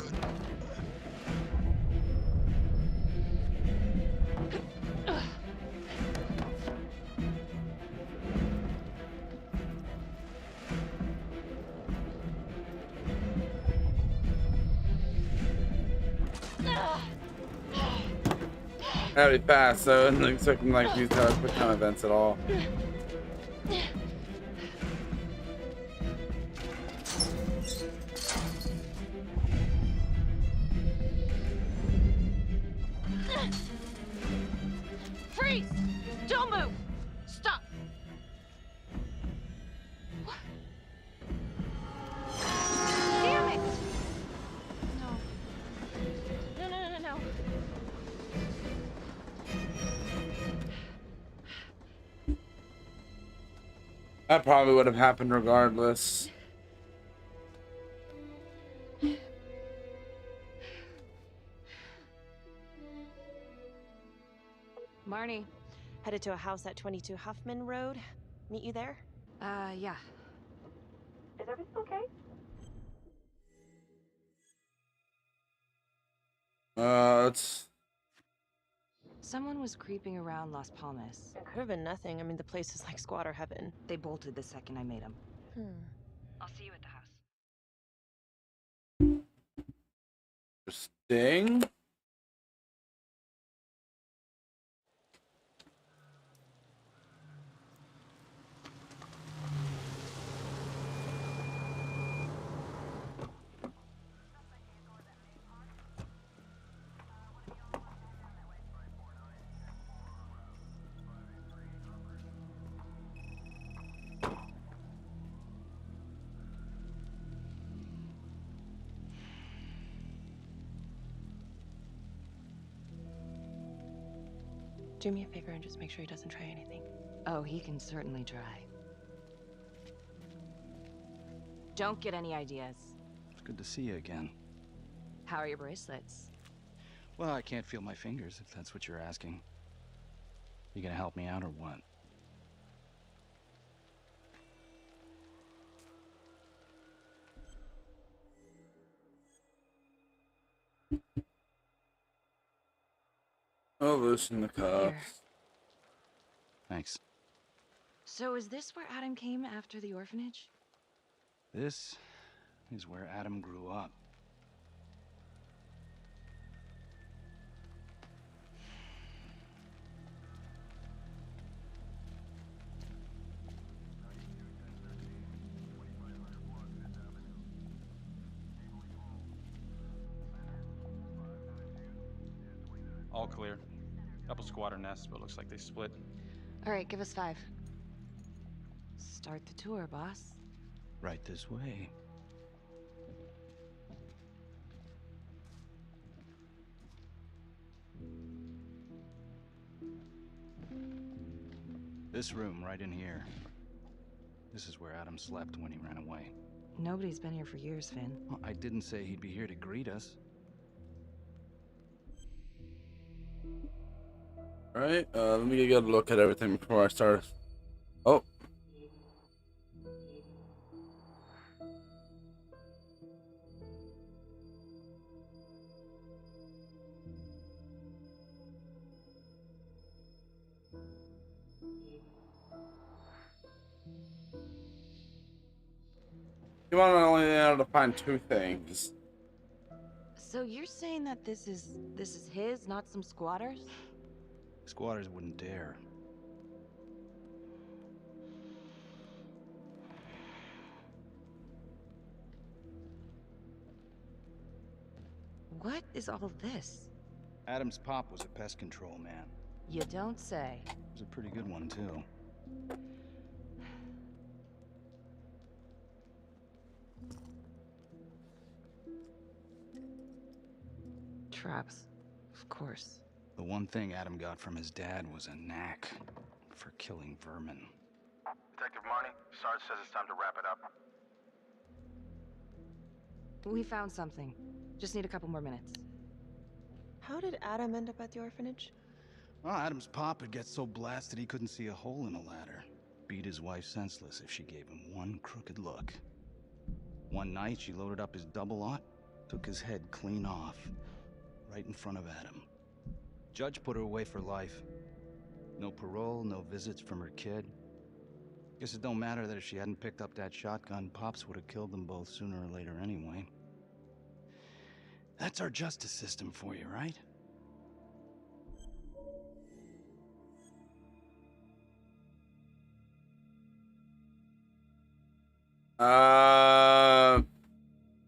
Gotta be fast, so I'm not expecting like these quick time events at all. Freeze! Don't move! Stop! Damn it! No. No. That probably would have happened regardless. Marnie. Headed to a house at 22 Huffman Road. Meet you there? Yeah. Is everything okay? It's... Someone was creeping around Las Palmas. It could have been nothing. I mean, the place is like squatter heaven. They bolted the second I made them. I'll see you at the house. Interesting. Do me a favor and just make sure he doesn't try anything. Oh, he can certainly try. Don't get any ideas. It's good to see you again. How are your bracelets? Well, I can't feel my fingers, if that's what you're asking. You gonna help me out or what? Oh, loosen the cuffs. Here. Thanks. So is this where Adam came after the orphanage? This is where Adam grew up. All clear. Couple squatter nests, but looks like they split. All right, give us 5. Start the tour, boss. Right this way. This room right in here. This is where Adam slept when he ran away. Nobody's been here for years, Finn. Well, I didn't say he'd be here to greet us. Alright, let me get a good look at everything before I start. Oh. You want to only able to find 2 things. So you're saying that this is his, not some squatters? Squatters wouldn't dare. What is all this? Adam's pop was a pest control man. You don't say. He was a pretty good one, too. Traps, of course. The one thing Adam got from his dad was a knack for killing vermin. Detective Marnie, Sarge says it's time to wrap it up. We found something. Just need a couple more minutes. How did Adam end up at the orphanage? Well, Adam's pop would get so blasted he couldn't see a hole in a ladder. Beat his wife senseless if she gave him one crooked look. One night, she loaded up his double-aught, took his head clean off, right in front of Adam. Judge put her away for life. No parole, no visits from her kid. Guess it don't matter that if she hadn't picked up that shotgun, Pops would have killed them both sooner or later anyway. That's our justice system for you, right? I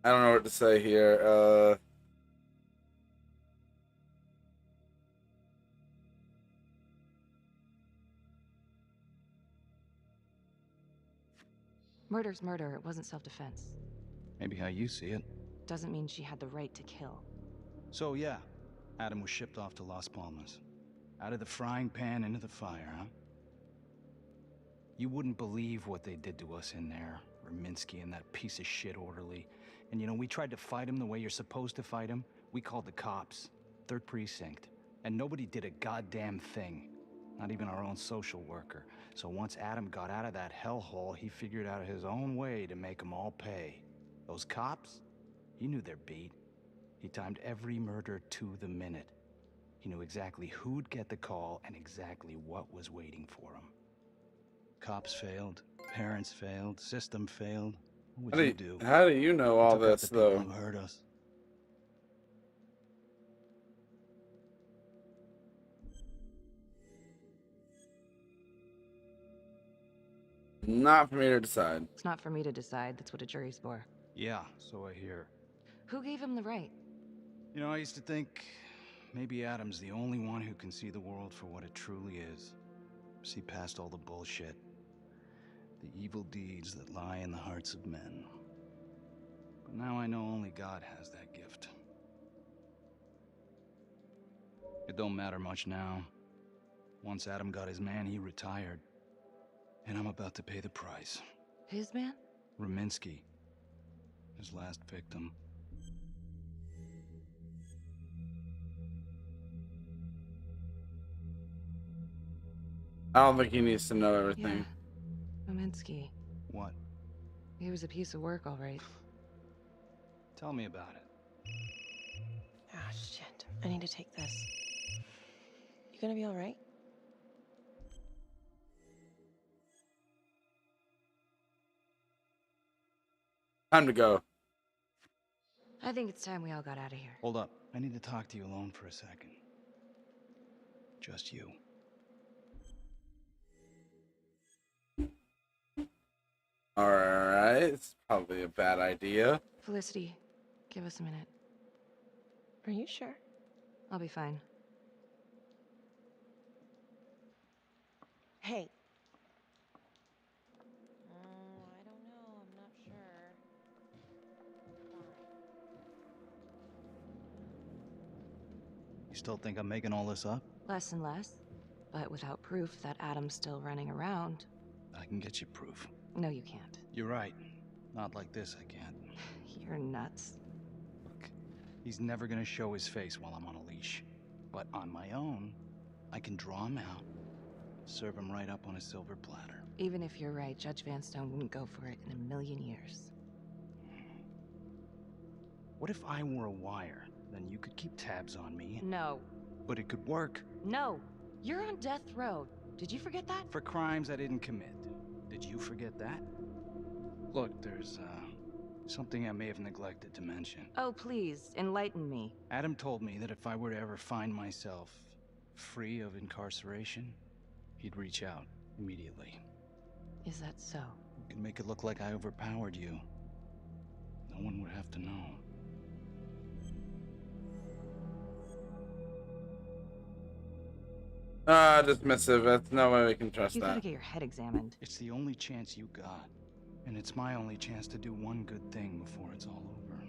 don't know what to say here. Murder's murder. It wasn't self-defense. Maybe how you see it. Doesn't mean she had the right to kill. So yeah, Adam was shipped off to Las Palmas. Out of the frying pan into the fire, huh? You wouldn't believe what they did to us in there. Raminsky and that piece of shit orderly. And you know, we tried to fight him the way you're supposed to fight him. We called the cops. 3rd Precinct. And nobody did a goddamn thing. Not even our own social worker. So once Adam got out of that hellhole, he figured out his own way to make them all pay. Those cops? He knew their beat. He timed every murder to the minute. He knew exactly who'd get the call and exactly what was waiting for him. Cops failed, parents failed, system failed. What would you do? How do you know all this, though? Who hurt us? Not for me to decide. It's not for me to decide. That's what a jury's for. Yeah, so I hear. Who gave him the right? You know, I used to think maybe Adam's the only one who can see the world for what it truly is. See past all the bullshit. The evil deeds that lie in the hearts of men. But now I know only God has that gift. It don't matter much now. Once Adam got his man, he retired. And I'm about to pay the price. His man? Rominsky. His last victim. I don't think he needs to know everything. Yeah. Rominsky. What? He was a piece of work, all right. Tell me about it. Ah, shit. I need to take this. You gonna be all right? Time to go. I think it's time we all got out of here. Hold up. I need to talk to you alone for a second. Just you. Alright, it's probably a bad idea. Felicity, give us a minute. Are you sure? I'll be fine. Hey. I don't know. I'm not sure. You still think I'm making all this up? Less and less. But without proof that Adam's still running around. I can get you proof. No, you can't. You're right. Not like this, I can't. You're nuts. Look, he's never gonna show his face while I'm on a leash. But on my own, I can draw him out, serve him right up on a silver platter. Even if you're right, Judge Vanstone wouldn't go for it in a million years. What if I were a wire? Then you could keep tabs on me. No. But it could work. No. You're on death row. Did you forget that? For crimes I didn't commit. Did you forget that? Look, there's, something I may have neglected to mention. Oh, please, enlighten me. Adam told me that if I were to ever find myself free of incarceration, he'd reach out immediately. Is that so? You can make it look like I overpowered you. No one would have to know. Dismissive. That's no way we can trust You that. gotta get your head examined. It's the only chance you got. And it's my only chance to do one good thing before it's all over.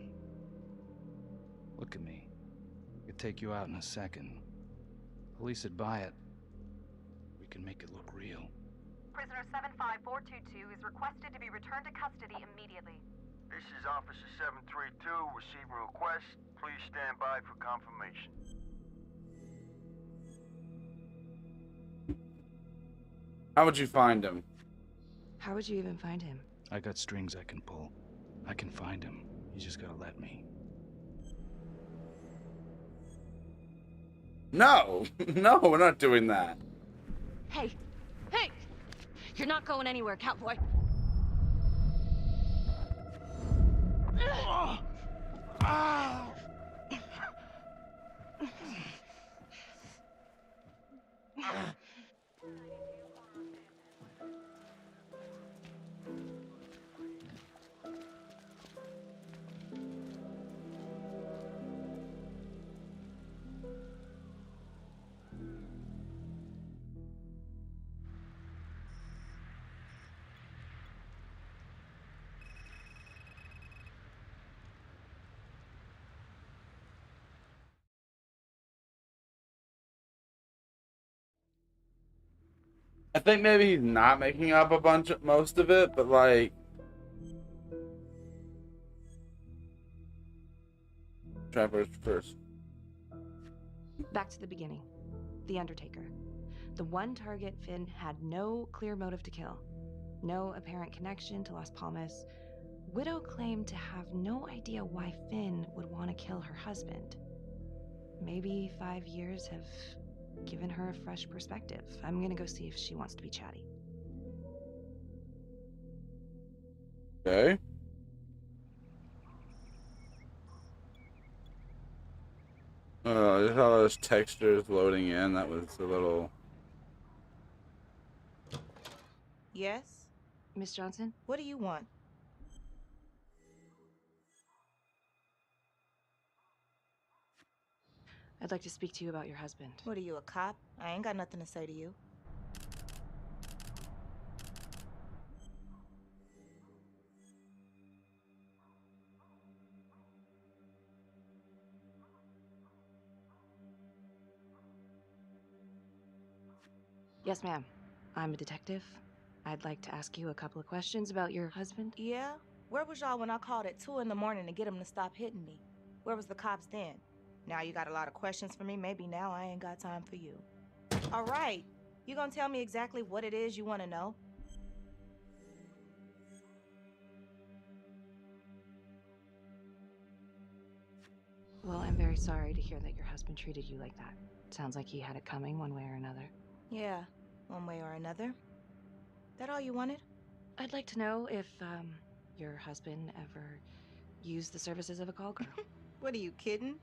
Look at me. I could take you out in a second. Police would buy it. We can make it look real. Prisoner 75422 is requested to be returned to custody immediately. This is Officer 732 receiving request. Please stand by for confirmation. How would you find him? How would you even find him? I got strings I can pull. I can find him. You just gotta let me. No! No, we're not doing that. Hey! Hey! You're not going anywhere, cowboy! I think maybe he's not making up most of it, but like... Trappers first. Back to the beginning. The Undertaker. The one target Finn had no clear motive to kill. No apparent connection to Las Palmas. Widow claimed to have no idea why Finn would want to kill her husband. Maybe 5 years have given her a fresh perspective. I'm gonna go see if she wants to be chatty. Okay. I saw those textures loading in. That was a little... Yes? Miss Johnson? What do you want? I'd like to speak to you about your husband. What are you, a cop? I ain't got nothing to say to you. Yes, ma'am. I'm a detective. I'd like to ask you a couple of questions about your husband. Yeah? Where was y'all when I called at 2 in the morning to get him to stop hitting me? Where was the cops then? Now you got a lot of questions for me. Maybe now I ain't got time for you. All right. You gonna tell me exactly what it is you want to know? Well, I'm very sorry to hear that your husband treated you like that. Sounds like he had it coming one way or another. Yeah, one way or another. That all you wanted? I'd like to know if, your husband ever used the services of a call girl. What are you kidding?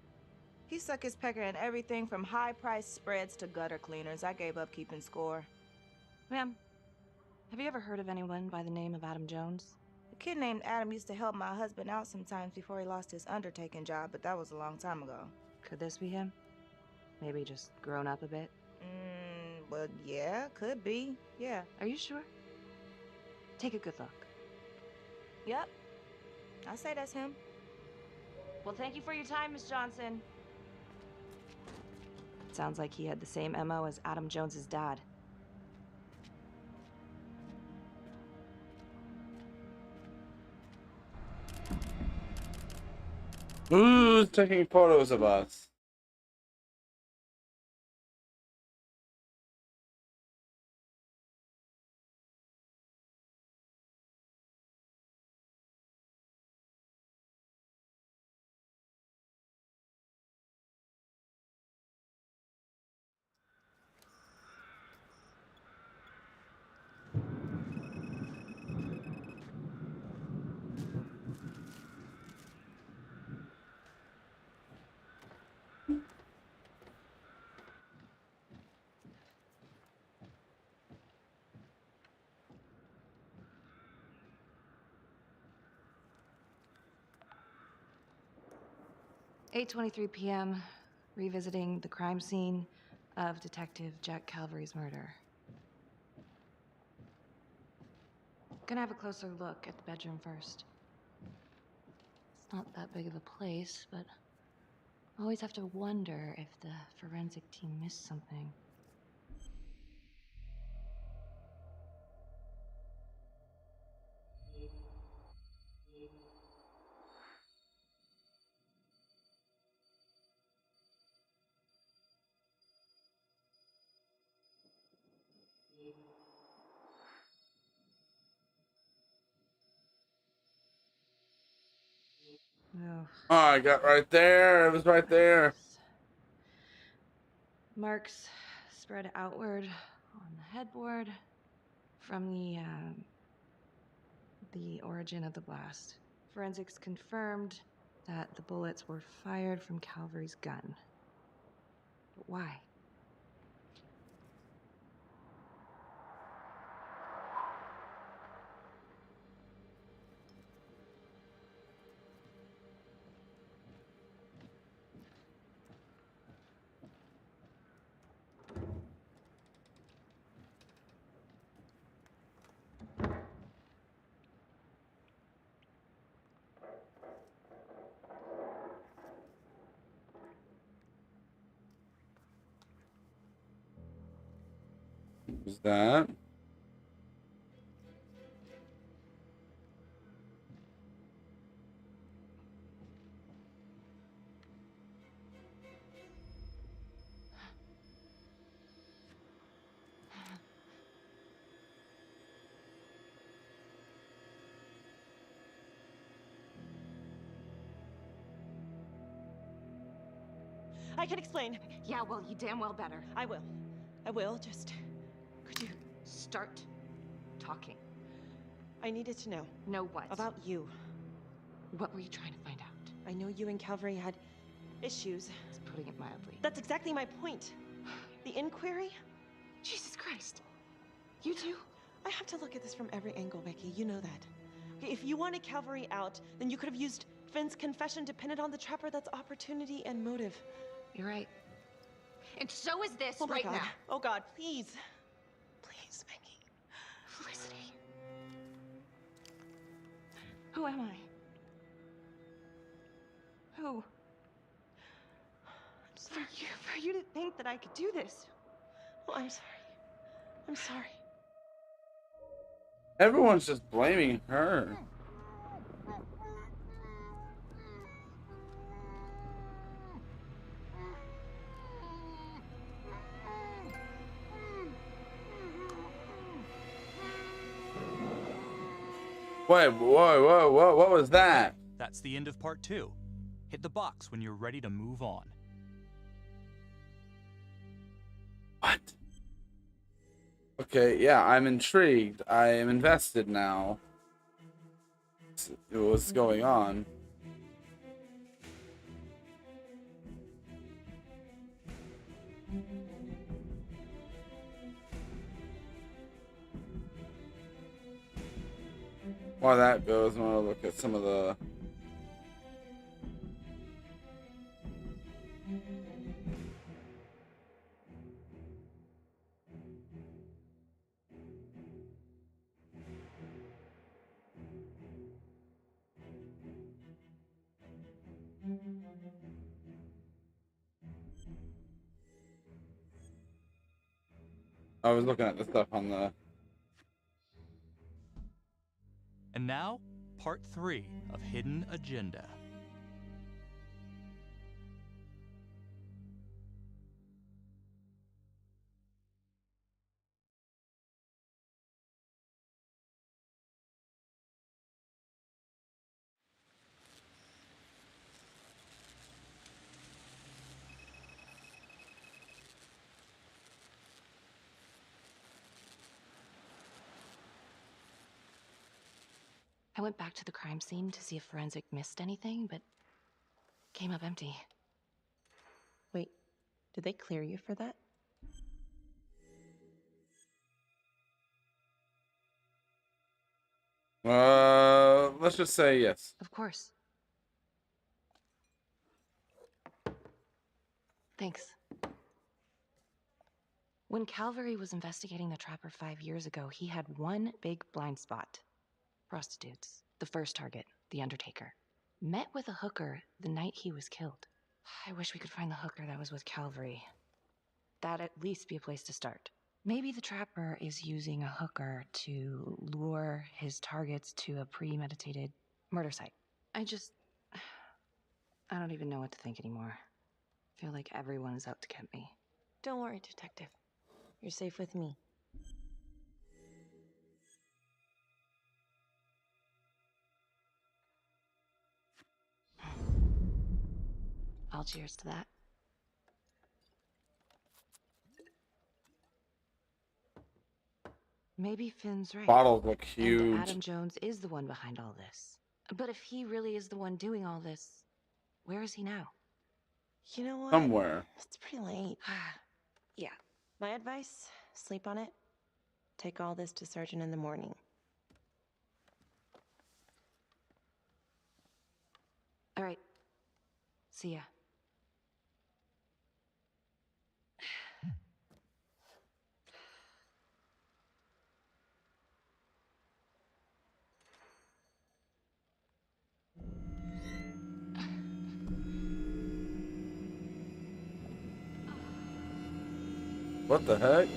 He suck his pecker in everything from high-priced spreads to gutter cleaners. I gave up keeping score. Ma'am, have you ever heard of anyone by the name of Adam Jones? A kid named Adam used to help my husband out sometimes before he lost his undertaking job, but that was a long time ago. Could this be him? Maybe just grown up a bit? Well, yeah, could be. Yeah. Are you sure? Take a good look. Yep. I say that's him. Well, thank you for your time, Miss Johnson. Sounds like he had the same MO as Adam Jones's dad. Who's taking photos of us? (8:23 p.m., revisiting the crime scene of Detective Jack Calvary's murder. Gonna have a closer look at the bedroom first. It's not that big of a place, but I always have to wonder if the forensic team missed something. Oh. Oh, I got right there. It was right there. Marks spread outward on the headboard from the origin of the blast. Forensics confirmed that the bullets were fired from Calvary's gun. But why? Was that? I can explain. Yeah, well, you damn well better. I will. I will, just... Could you... Start talking. I needed to know. Know what? About you. What were you trying to find out? I know you and Calvary had issues. It's putting it mildly. That's exactly my point. The inquiry? Jesus Christ. You too? I have to look at this from every angle, Becky. You know that. Okay, if you wanted Calvary out, then you could have used Finn's confession to pin it on the trapper. That's opportunity and motive. You're right. And so is this Oh my right God. now. Oh God, please. Please, Becky. Felicity. Who am I? Who? I'm sorry. For you to think that I could do this. Oh, I'm sorry. I'm sorry. Everyone's just blaming her. Wait, whoa, what was that? That's the end of part 2. Hit the box when you're ready to move on. What? Okay, yeah, I'm intrigued. I am invested now. What's going on? While that goes, I'm gonna look at some of the... I was looking at the stuff on the... And now, part 3 of Hidden Agenda. I went back to the crime scene to see if forensic missed anything, but came up empty. Wait, did they clear you for that? Let's just say yes. Of course. Thanks. When Calvary was investigating the Trapper 5 years ago, he had one big blind spot. Prostitutes. The first target, the Undertaker. Met with a hooker the night he was killed. I wish we could find the hooker that was with Calvary. That'd at least be a place to start. Maybe the Trapper is using a hooker to lure his targets to a premeditated murder site. I don't even know what to think anymore. I feel like everyone is out to get me. Don't worry, Detective. You're safe with me. I'll cheers to that. Maybe Finn's right. Bottles look And huge. Adam Jones is the one behind all this. But if he really is the one doing all this, where is he now? You know what? Somewhere. It's pretty late. Yeah. My advice, sleep on it. Take all this to Surgeon in the morning. All right. See ya. What the heck?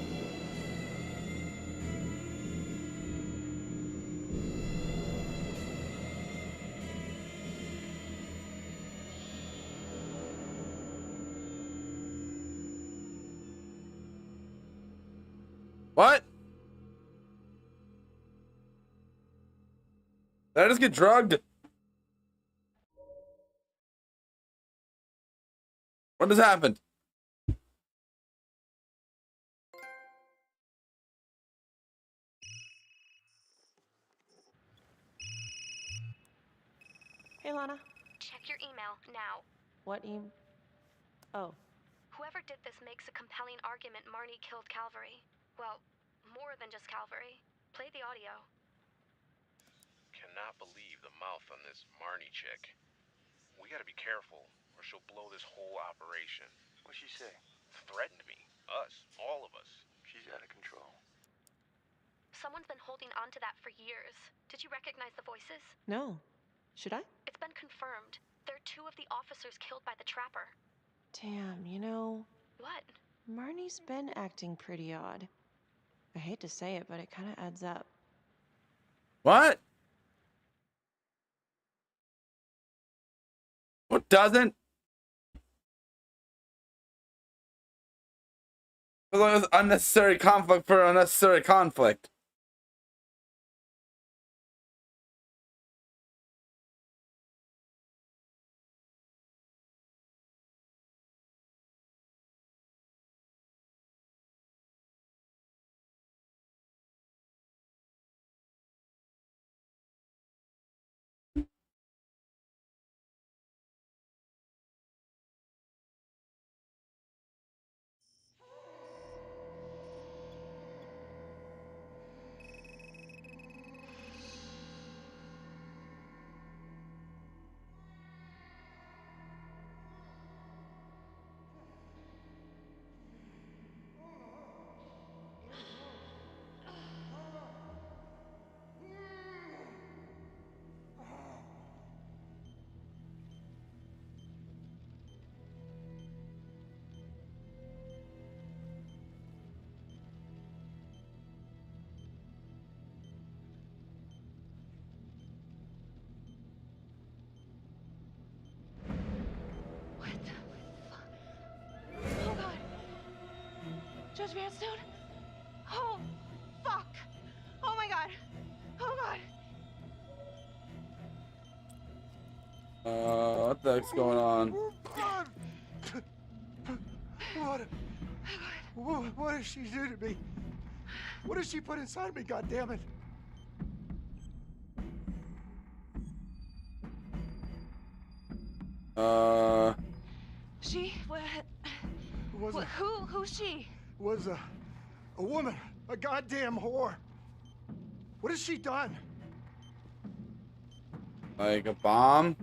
What? Did I just get drugged? What just happened? Hey, Lana. Check your email now. What email? Oh. Whoever did this makes a compelling argument Marnie killed Calvary. Well, more than just Calvary. Play the audio. Cannot believe the mouth on this Marnie chick. We gotta be careful, or she'll blow this whole operation. What'd she say? Threatened me. Us. All of us. She's out of control. Someone's been holding on to that for years. Did you recognize the voices? No. Should I? It's been confirmed. They're 2 of the officers killed by the Trapper. Damn, you know... What? Marnie's been acting pretty odd. I hate to say it, but it kind of adds up. What? What doesn't? It was unnecessary conflict for unnecessary conflict. Oh god. Judge Vanstone? Oh, fuck. Oh my god. Oh god. What the heck's going on? What did she do to me? What did she put inside me, goddammit? She? Who's she? Was a woman, a goddamn whore. What has she done? Like a bomb?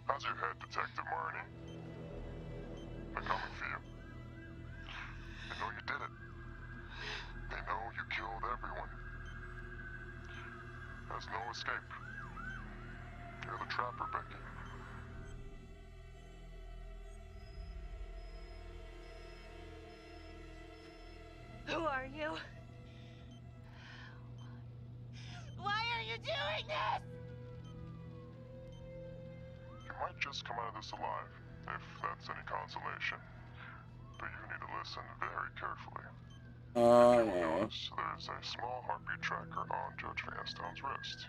How's your head, Detective Marnie? They're coming for you. They know you did it. They know you killed everyone. There's no escape. You're the trapper, Becky. Who are you? Why are you doing this? You might just come out of this alive, if that's any consolation. But you need to listen very carefully. Notice there's a small heartbeat tracker on Judge Vanstone's wrist.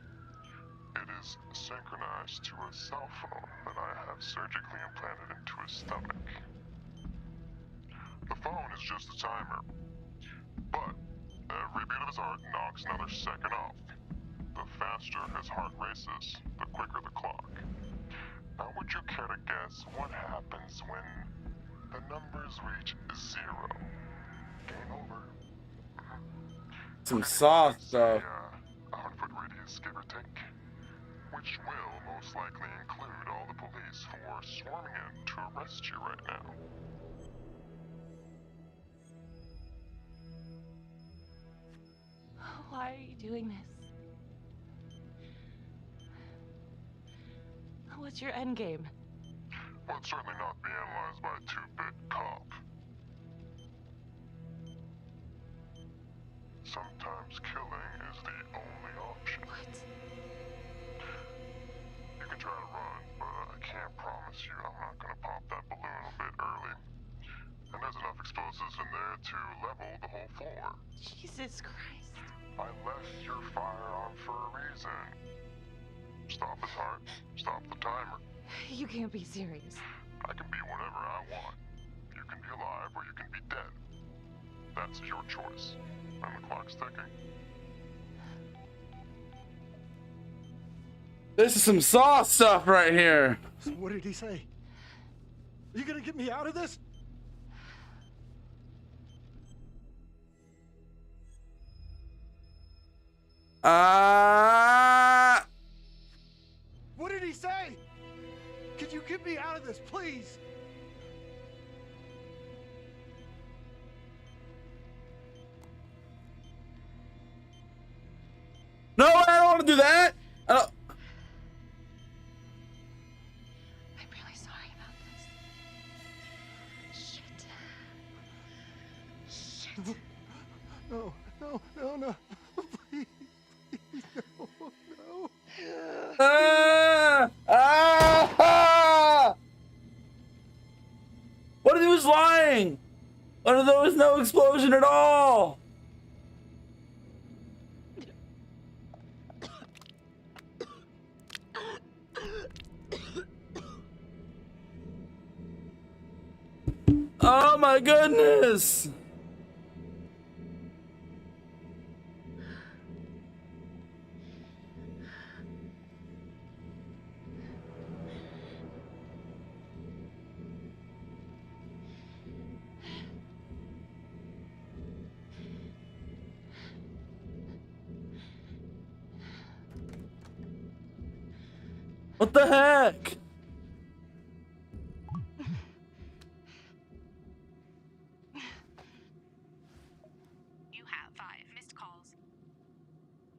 It is synchronized to a cell phone that I have surgically implanted into his stomach. The phone is just a timer, but every beat of his heart knocks another second off. The faster his heart races, the quicker the clock. Now, would you care to guess what happens when the numbers reach 0? Game over. Some soft stuff. 100-foot radius, give or take. Which will most likely include all the police who are swarming in to arrest you right now. Why are you doing this? What's your end game? Well, it's certainly not be analyzed by a 2-bit cop. Sometimes killing is the only option. What? You can try to run, but I can't promise you I'm not gonna pop that balloon a bit early. And there's enough explosives in there to level the whole floor. Jesus Christ. I left your firearm for a reason. Stop his heart, stop the timer. You can't be serious. I can be whatever I want. You can be alive or you can be dead. That's your choice. And the clock's ticking. This is some Saw stuff right here. So what did he say? Are you gonna get me out of this? What did he say? Could you get me out of this, please? No, I don't want to do that. I don't. I'm really sorry about No, no, no, no. Please, please, no, no. What if he was lying? What if there was no explosion at all? Oh my goodness! What the heck? You have 5 missed calls.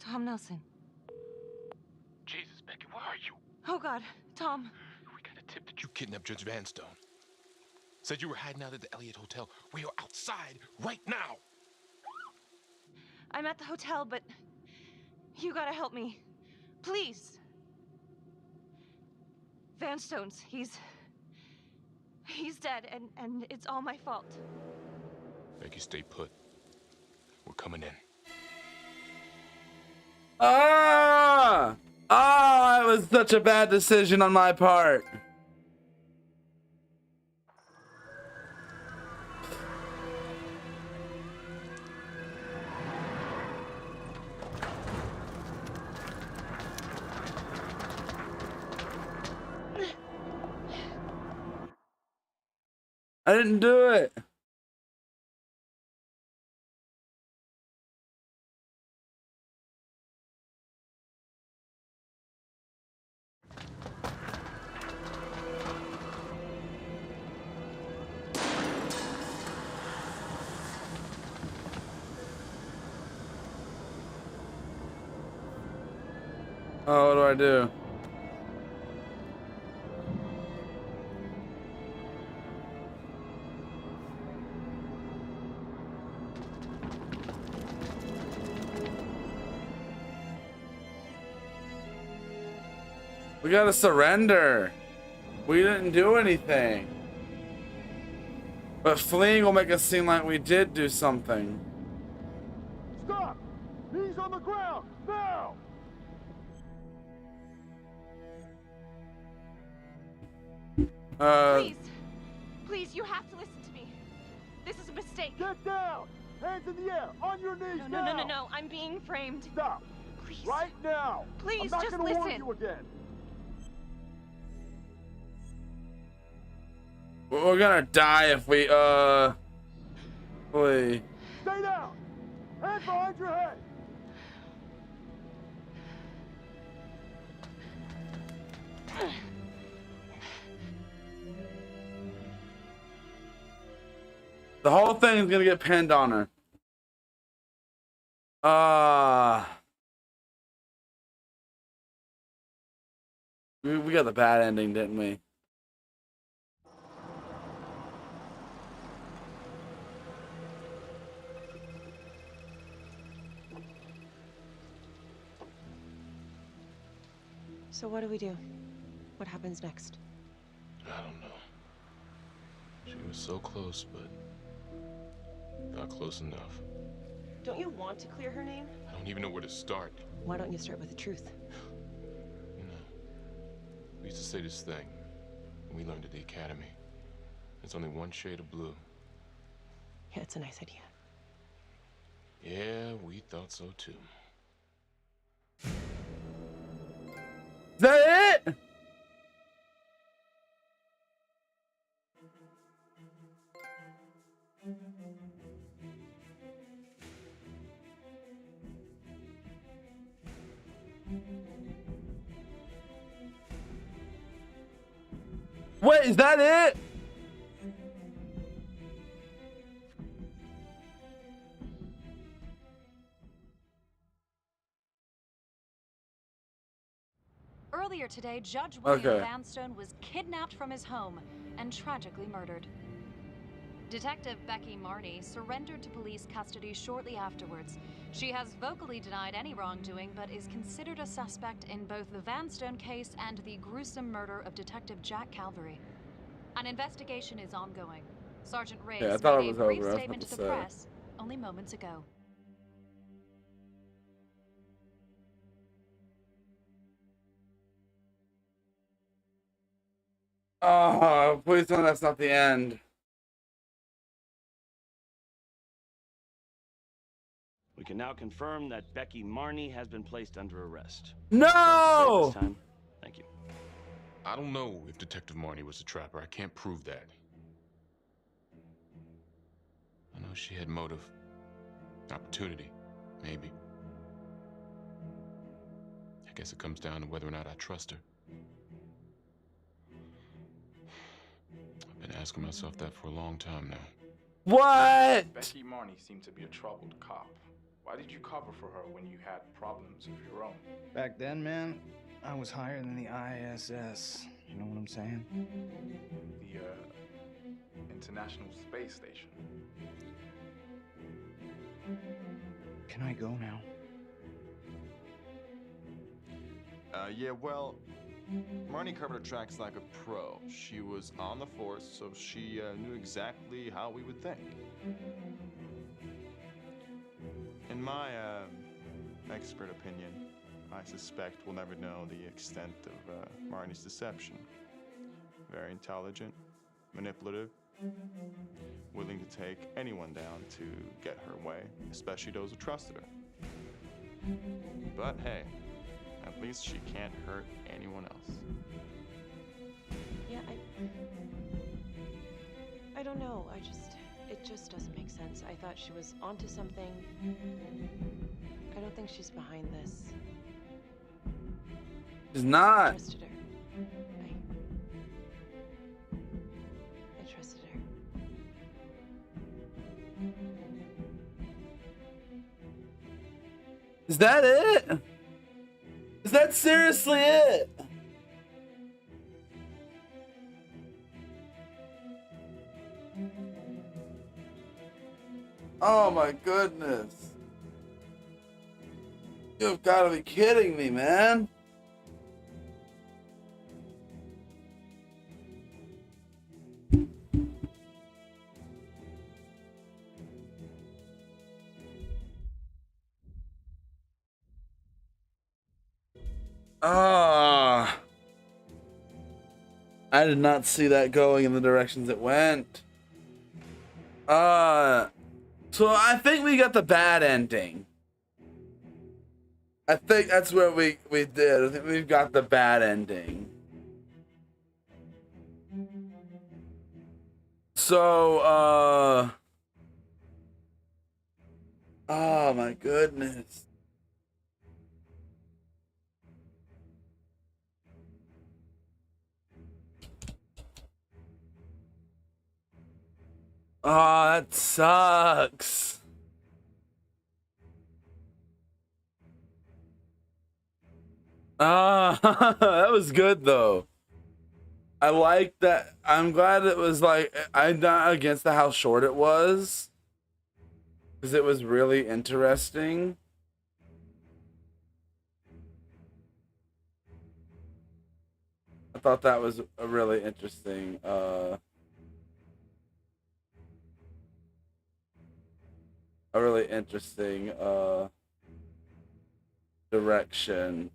Tom Nelson. Jesus, Becky, where are you? Oh God, Tom. We got a tip that you kidnapped Judge Vanstone. Said you were hiding out at the Elliott Hotel. We are outside right now. I'm at the hotel, but you gotta help me. Please. Vanstone's, he's dead, and it's all my fault. Becky, stay put. We're coming in. Ah! Ah, it was such a bad decision on my part. I didn't do it. Oh, what do I do? We gotta surrender. We didn't do anything. But fleeing will make us seem like we did do something. Stop! Knees on the ground, now! Please, you have to listen to me. This is a mistake. Get down! Hands in the air, on your knees now! No, I'm being framed. Stop! Please. Right now! Please, I'm not just gonna listen. warn you again. We're gonna die if we, flee. Stay down! Hands behind your head! The whole thing's gonna get pinned on her. We got the bad ending, didn't we? So what do we do? What happens next? I don't know. She was so close, but not close enough. Don't you want to clear her name? I don't even know where to start. Why don't you start with the truth? You know, we used to say this thing when we learned at the academy. It's only one shade of blue. Yeah, it's a nice idea. Yeah, we thought so too. Is that it? Wait, is that it? Earlier today, Judge William Okay. Vanstone was kidnapped from his home and tragically murdered. Detective Becky Marnie surrendered to police custody shortly afterwards. She has vocally denied any wrongdoing, but is considered a suspect in both the Vanstone case and the gruesome murder of Detective Jack Calvary. An investigation is ongoing. Sergeant Riggs Yeah, I thought it made was a brief over. I was statement about to to the say. press only moments ago. Oh, please tell me that's not the end. We can now confirm that Becky Marnie has been placed under arrest. No! This time, thank you. I don't know if Detective Marnie was a trapper. I can't prove that. I know she had motive. Opportunity, maybe. I guess it comes down to whether or not I trust her. I've been asking myself that for a long time now. What? Becky Marnie seemed to be a troubled cop. Why did you cover for her when you had problems of your own? Back then, man, I was higher than the ISS. You know what I'm saying? The, International Space Station. Can I go now? Yeah, well, Marnie covered her tracks like a pro. She was on the force, so she knew exactly how we would think. In my expert opinion, I suspect we'll never know the extent of Marnie's deception. Very intelligent, manipulative, willing to take anyone down to get her way, especially those who trusted her. But hey, at least she can't hurt anyone else. Yeah, I don't know. It just doesn't make sense. I thought she was onto something. I don't think she's behind this. She's not. I trusted her. I trusted her. Is that it? Is that seriously it? Oh my goodness. You've got to be kidding me, man. Ah, I did not see that going in the directions it went. So I think we got the bad ending. I think that's where we did. I think we've got the bad ending. So, oh my goodness. Oh, that sucks. Ah, that was good though. I like that. I'm glad it was like, I'm not against how short it was, because it was really interesting. I thought that was a really interesting direction.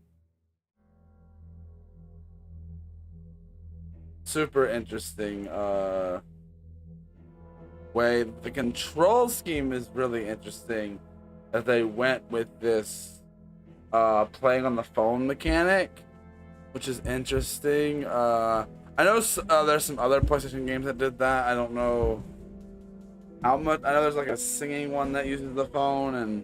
Super interesting way. The control scheme is really interesting, that they went with this playing on the phone mechanic, which is interesting. I know there's some other PlayStation games that did that. I don't know how much. I know there's like a singing one that uses the phone,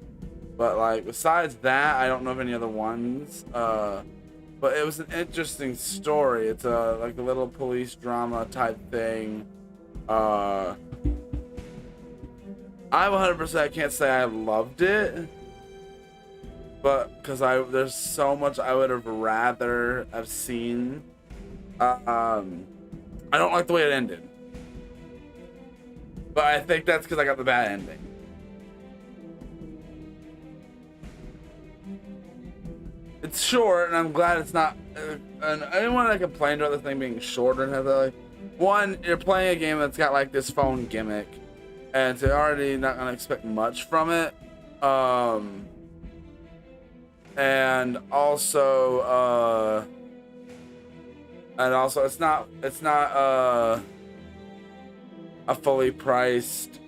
but like besides that, I don't know of any other ones. But it was an interesting story. It's like a little police drama type thing. I 100% can't say I loved it, but because there's so much I would have rather have seen. I don't like the way it ended. But I think that's because I got the bad ending. It's short, and I'm glad it's not. And anyone that complained about the thing being shorter and everything, like, one, you're playing a game that's got like this phone gimmick, and so you're already not gonna expect much from it. And also, it's not a fully priced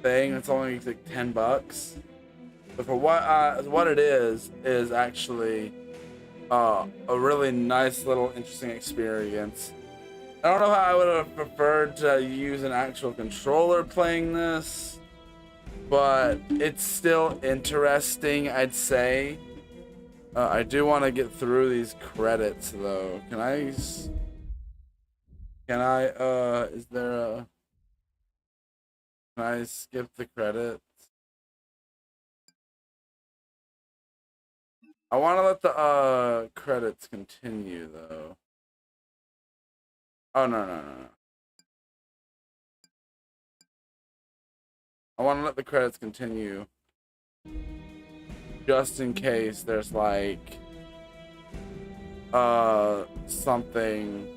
thing. It's only like $10. But for what it is actually a really nice little interesting experience. I don't know how I would have preferred to use an actual controller playing this, but it's still interesting, I'd say. I do want to get through these credits though. Can I is there a, can I skip the credits? I want to let the credits continue though. Oh no. I want to let the credits continue just in case there's like something.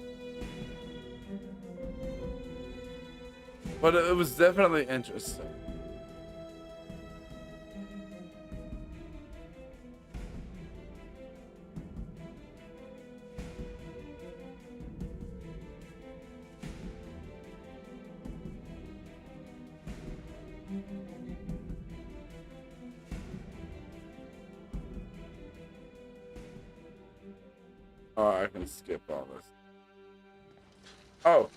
But it was definitely interesting. Oh, I can skip all this. Oh,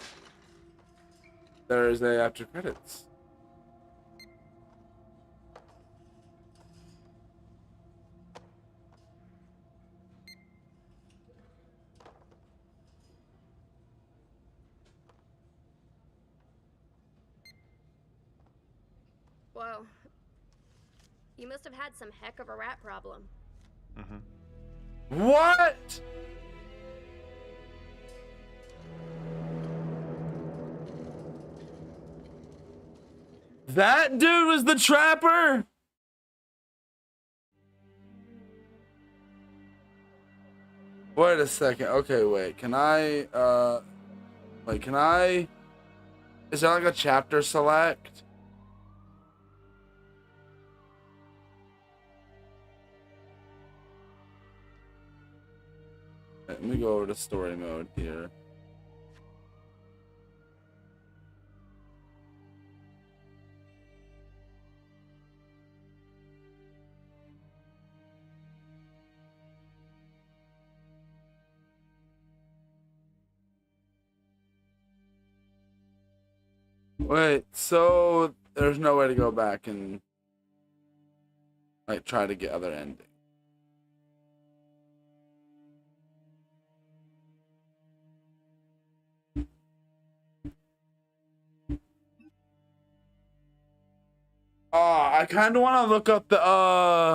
there is a after credits. Whoa. You must have had some heck of a rat problem. What? That dude was the trapper? Wait a second. Okay, wait. Can I, is there like a chapter select? Let me go over to story mode here. Wait, so there's no way to go back and like try to get other endings. I kind of want to look up the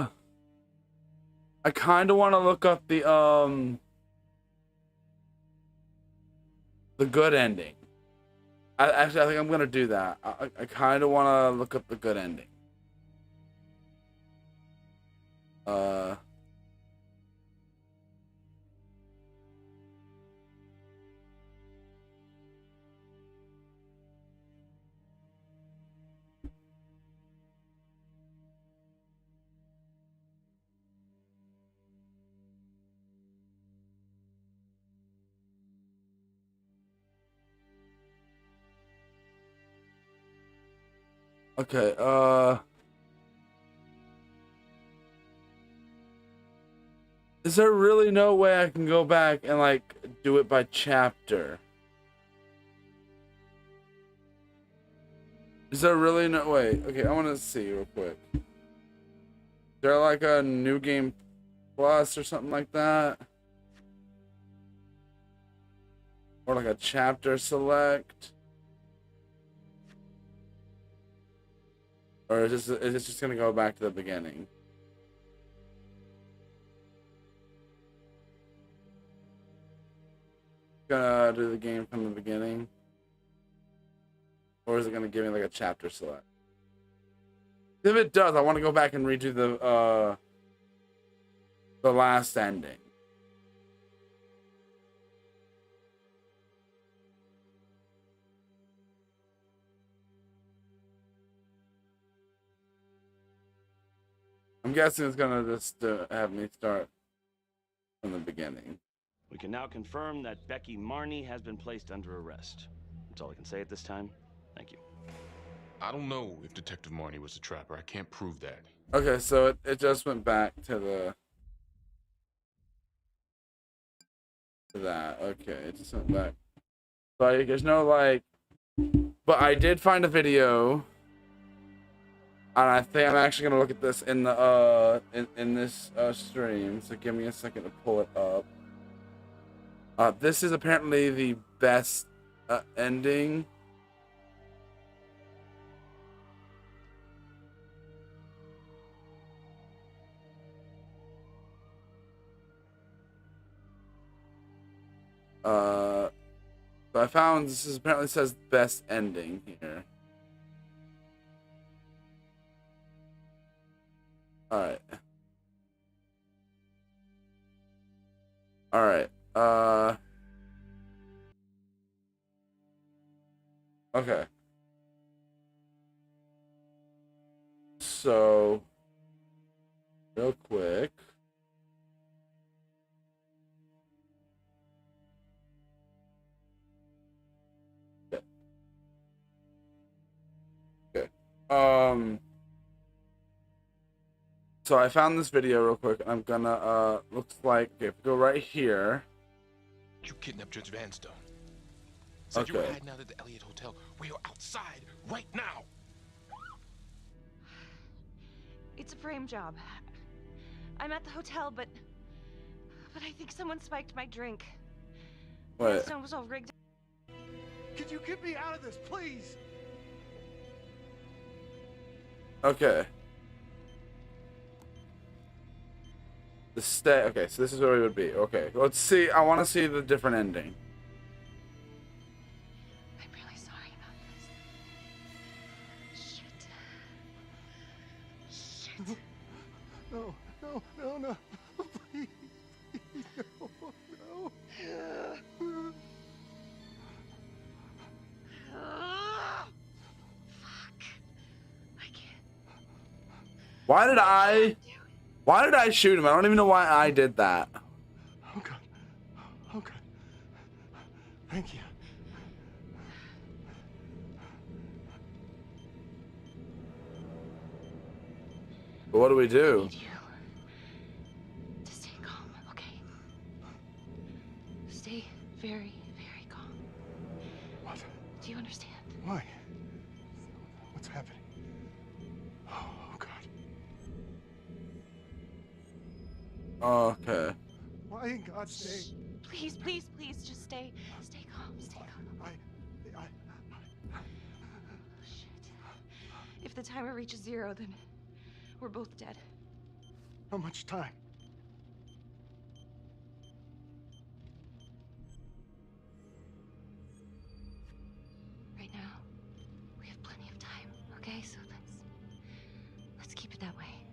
the good ending. Actually, I think I'm gonna do that. I kind of want to look up the good ending. Okay, is there really no way I can go back and like do it by chapter? Is there really no way? Okay, I want to see real quick. Is there like a new game plus or something like that? Or like a chapter select? Or is this just gonna go back to the beginning? Gonna do the game from the beginning. Or is it going to give me like a chapter select? If it does, I want to go back and redo the last ending. I'm guessing it's gonna just have me start from the beginning. We can now confirm that Becky Marney has been placed under arrest. That's all I can say at this time. Thank you. I don't know if Detective Marney was a trapper. I can't prove that. Okay, so it just went back to that. Okay, it just went back. Like, there's no like, but I did find a video, and I think I'm actually gonna look at this in the in this stream. So give me a second to pull it up. This is apparently the best ending. But I found this is apparently says best ending here. Alright. Alright. Okay. So real quick. Okay. So I found this video real quick. I'm gonna looks like okay, go right here. You kidnapped Judge Vanstone. Said you were Okay. hiding out at the Elliott Hotel. We are outside right now. It's a frame job. I'm at the hotel, but I think someone spiked my drink. What? Stone was all rigged. Could you get me out of this, please? Okay. The stay. Okay, so this is where we would be. Okay, let's see. I want to see the different ending. I'm really sorry about this. Shit. Shit. No, no, no, no. Please, please, no, no. Fuck. I can't. Why did I shoot him? I don't even know why I did that. Oh God. Oh God. Thank you. But what do we do? To stay calm, okay? Stay very, very calm. What? Do you understand? Why? What's happening? Oh God. Okay. Why in God's name? Please, please, please, just stay calm, stay calm. Shit. If the timer reaches 0, then we're both dead. How much time? Right now, we have plenty of time, okay? So let's keep it that way.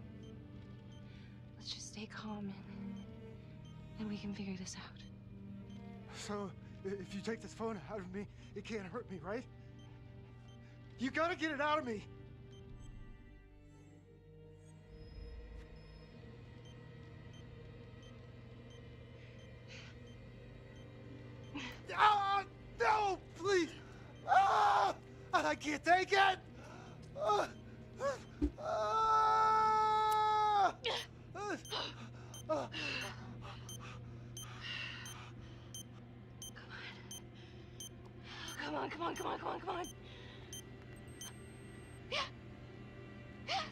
Let's just stay calm and we can figure this out. So, if you take this phone out of me, it can't hurt me, right? You gotta get it out of me! Ah, no, please! Ah, I can't take it! Ah, ah, ah. Come on, come on, come on, come on, come on. Yeah. Yes.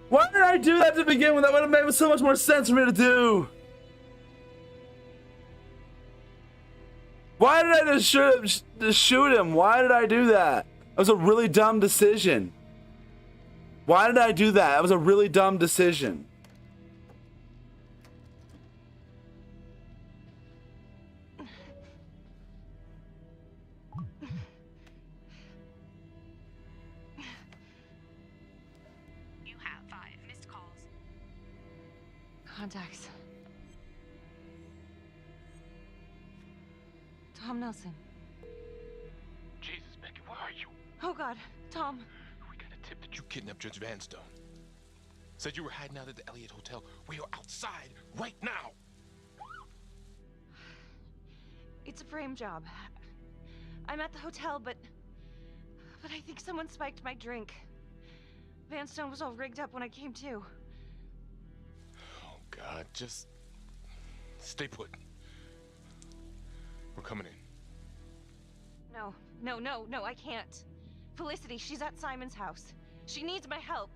Why did I do that to begin with? That would have made so much more sense for me to do. Why did I just shoot him? Why did I do that? That was a really dumb decision. Why did I do that? That was a really dumb decision. contacts. Tom Nelson. Jesus, Becky, where are you? Oh God, Tom. We got a tip that you kidnapped Judge Vanstone. Said you were hiding out at the Elliott Hotel. We are outside right now. It's a frame job. I'm at the hotel, but I think someone spiked my drink. Vanstone was all rigged up when I came to. Oh God, just stay put. We're coming in. No, I can't. Felicity, she's at Simon's house. She needs my help.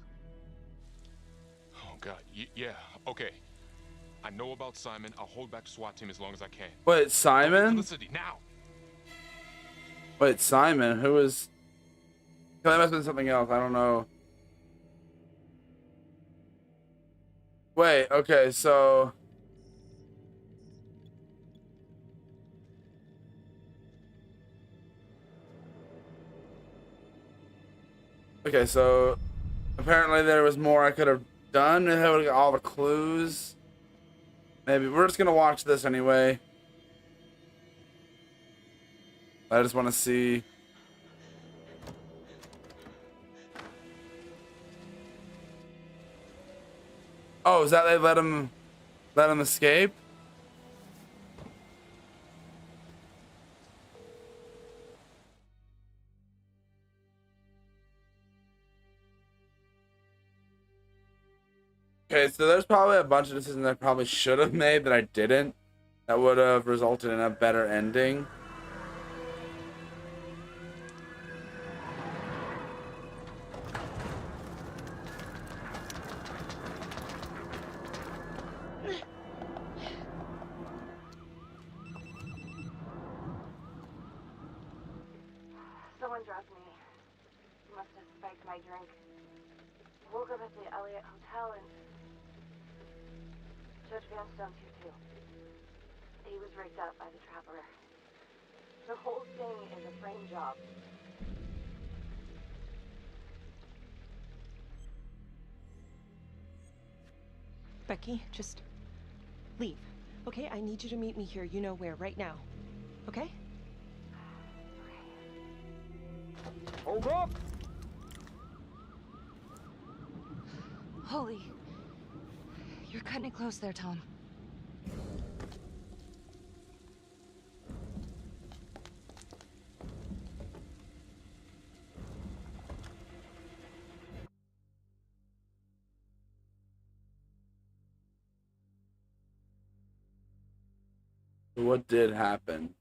Oh God, yeah, okay. I know about Simon. I'll hold back the SWAT team as long as I can. Wait, Simon? Felicity, now. Wait, Simon? Who is? That must have been something else. I don't know. Wait, okay, so. Okay, so apparently there was more I could have done to have all the clues. Maybe we're just gonna watch this anyway. I just want to see. Oh, is that they let him escape? Okay, so there's probably a bunch of decisions I probably should have made that I didn't. That would have resulted in a better ending. Someone drugged me. Must have spiked my drink. Woke up at the Elliott Hotel and Judge Vanstone's here too. He was rigged up by the trapper. The whole thing is a frame job. Becky, just leave. Okay, I need you to meet me here, you know where, right now. Okay? Hold up! Holy. You're cutting it close there, Tom. What did happen?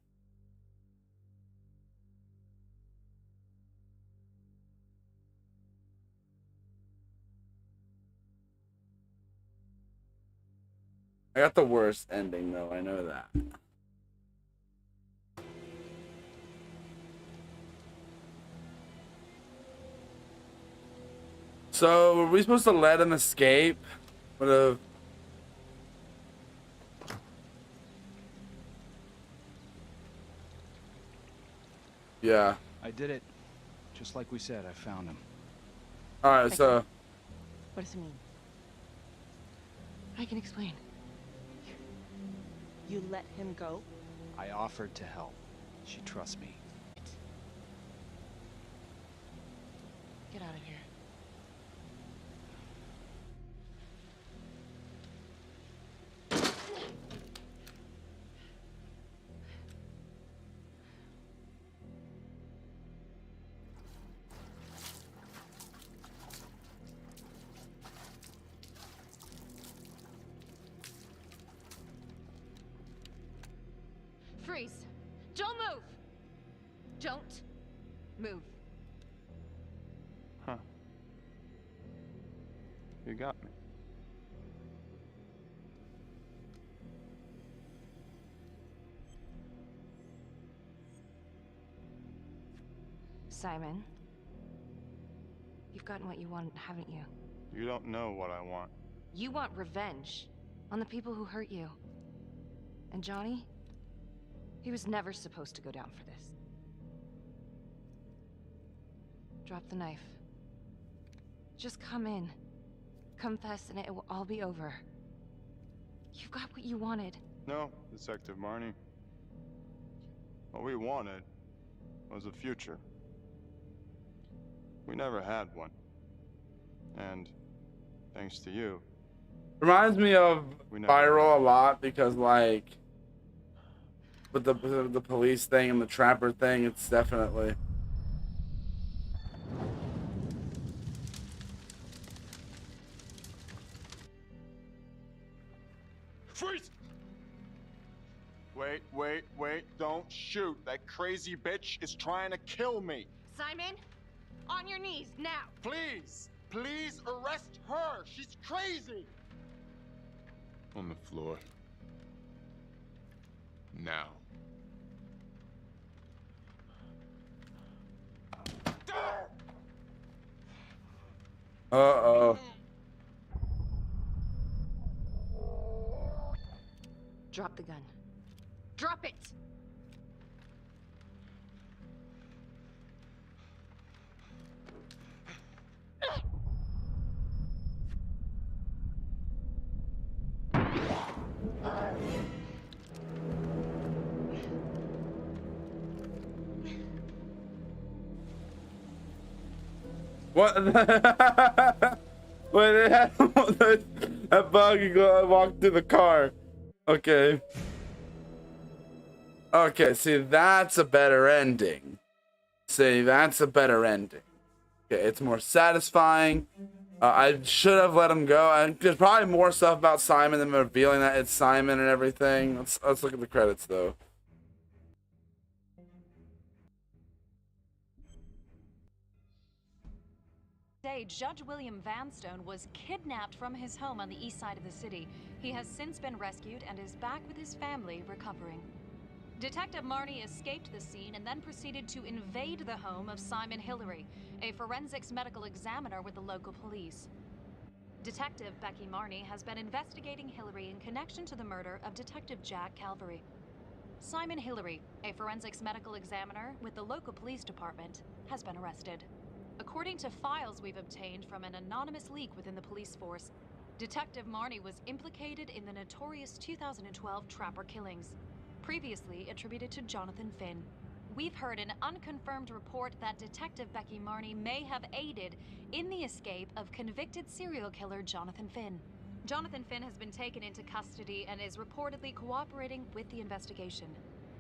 I got the worst ending though, I know that. So, were we supposed to let him escape? Would have. Yeah. I did it. Just like we said, I found him. Alright, so. What does it mean? I can explain. You let him go? I offered to help. She trusts me. Get out of here. Freeze! Don't move! Don't move. Huh. You got me. Simon, you've gotten what you want, haven't you? You don't know what I want. You want revenge on the people who hurt you. And Johnny? He was never supposed to go down for this. Drop the knife. Just come in. Confess and it will all be over. You've got what you wanted. No, Detective Marnie. What we wanted was a future. We never had one. And thanks to you. Reminds me of Viral a lot because, like, with the police thing and the trapper thing, it's definitely. Freeze! Wait, don't shoot. That crazy bitch is trying to kill me. Simon, on your knees, now. Please arrest her. She's crazy. On the floor. Now. Uh-oh. Drop the gun. Drop it! What? Wait, that bug walked through the car. Okay. Okay, see, that's a better ending. See, that's a better ending. Okay, it's more satisfying. I should have let him go. There's probably more stuff about Simon than revealing that it's Simon and everything. Let's look at the credits, though. Judge William Vanstone was kidnapped from his home on the east side of the city. He has since been rescued and is back with his family recovering. Detective Marnie escaped the scene and then proceeded to invade the home of Simon Hillary, a forensics medical examiner with the local police. Detective Becky Marnie has been investigating Hillary in connection to the murder of Detective Jack Calvary. Simon Hillary, a forensics medical examiner with the local police department, has been arrested. According to files we've obtained from an anonymous leak within the police force, Detective Marnie was implicated in the notorious 2012 Trapper killings, previously attributed to Jonathan Finn. We've heard an unconfirmed report that Detective Becky Marnie may have aided in the escape of convicted serial killer Jonathan Finn. Jonathan Finn has been taken into custody and is reportedly cooperating with the investigation.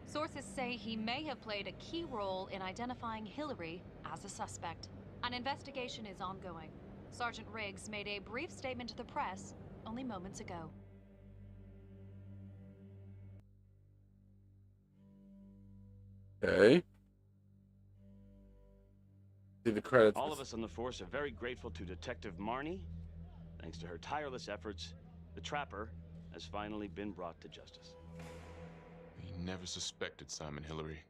Sources say he may have played a key role in identifying Hillary as a suspect. An investigation is ongoing. Sergeant Riggs made a brief statement to the press only moments ago. Okay. See the credits. All of us on the force are very grateful to Detective Marnie. Thanks to her tireless efforts, the Trapper has finally been brought to justice. We never suspected Simon Hillary.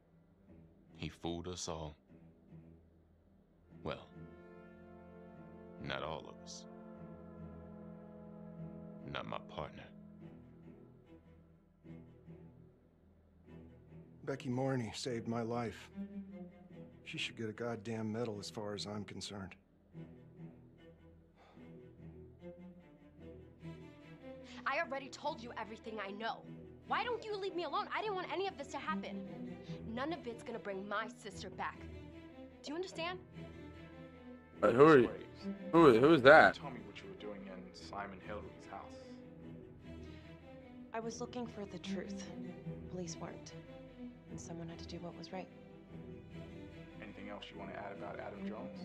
He fooled us all. Well, not all of us. Not my partner. Becky Marnie saved my life. She should get a goddamn medal as far as I'm concerned. I already told you everything I know. Why don't you leave me alone? I didn't want any of this to happen. None of it's gonna bring my sister back. Do you understand? Who are you? Who is that? Tell me what you were doing in Simon Hillary's house. I was looking for the truth. Police weren't. And someone had to do what was right. Anything else you want to add about Adam Jones?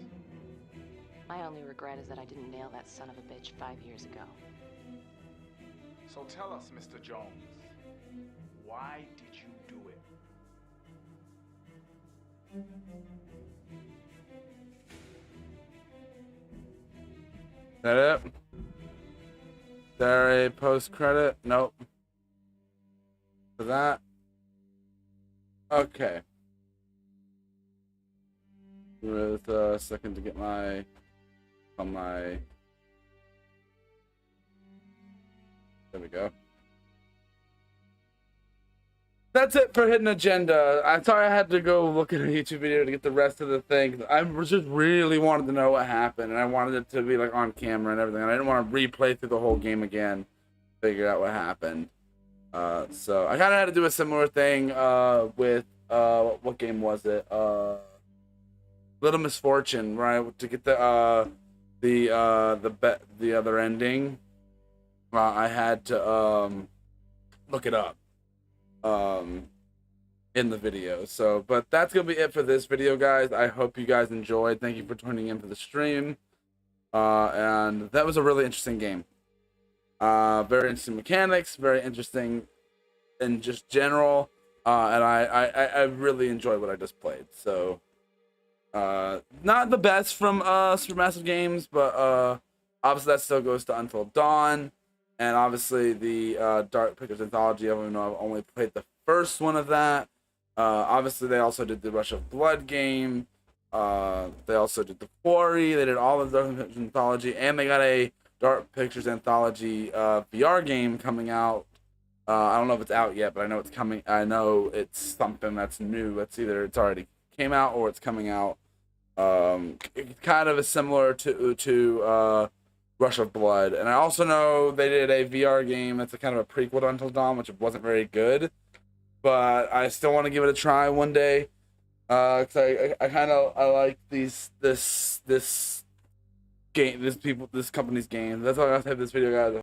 My only regret is that I didn't nail that son of a bitch 5 years ago. So tell us, Mr. Jones, why did you do it? Is that it? Is there a post-credit? Nope. For that? Okay. With a second to get my... on my... There we go. That's it for Hidden Agenda. I'm sorry I had to go look at a YouTube video to get the rest of the thing. I just really wanted to know what happened, and I wanted it to be like on camera and everything. And I didn't want to replay through the whole game again. figure out what happened. So I kind of had to do a similar thing with what game was it? Little Misfortune, right? To get the other ending, I had to look it up in the video. So, but that's gonna be it for this video, guys. I hope you guys enjoyed. Thank you for tuning in for the stream. And that was a really interesting game. Very interesting mechanics, very interesting in just general. And I really enjoyed what I just played. So, not the best from Supermassive Games, but obviously that still goes to Until Dawn, and obviously the Dark Pictures Anthology. I don't even know, I've only played the first one of that. Obviously they also did the Rush of Blood game. They also did the Quarry. They did all of the Dark Pictures Anthology, and they got a Dark Pictures Anthology VR game coming out. I don't know if it's out yet, but I know it's coming. I know it's something that's new. It's either it's already came out or it's coming out. It's kind of similar to Rush of Blood. And I also know they did a VR game that's a kind of a prequel to Until Dawn, which wasn't very good. But I still want to give it a try one day. Cause I like this company's game. That's all I have to have this video, guys.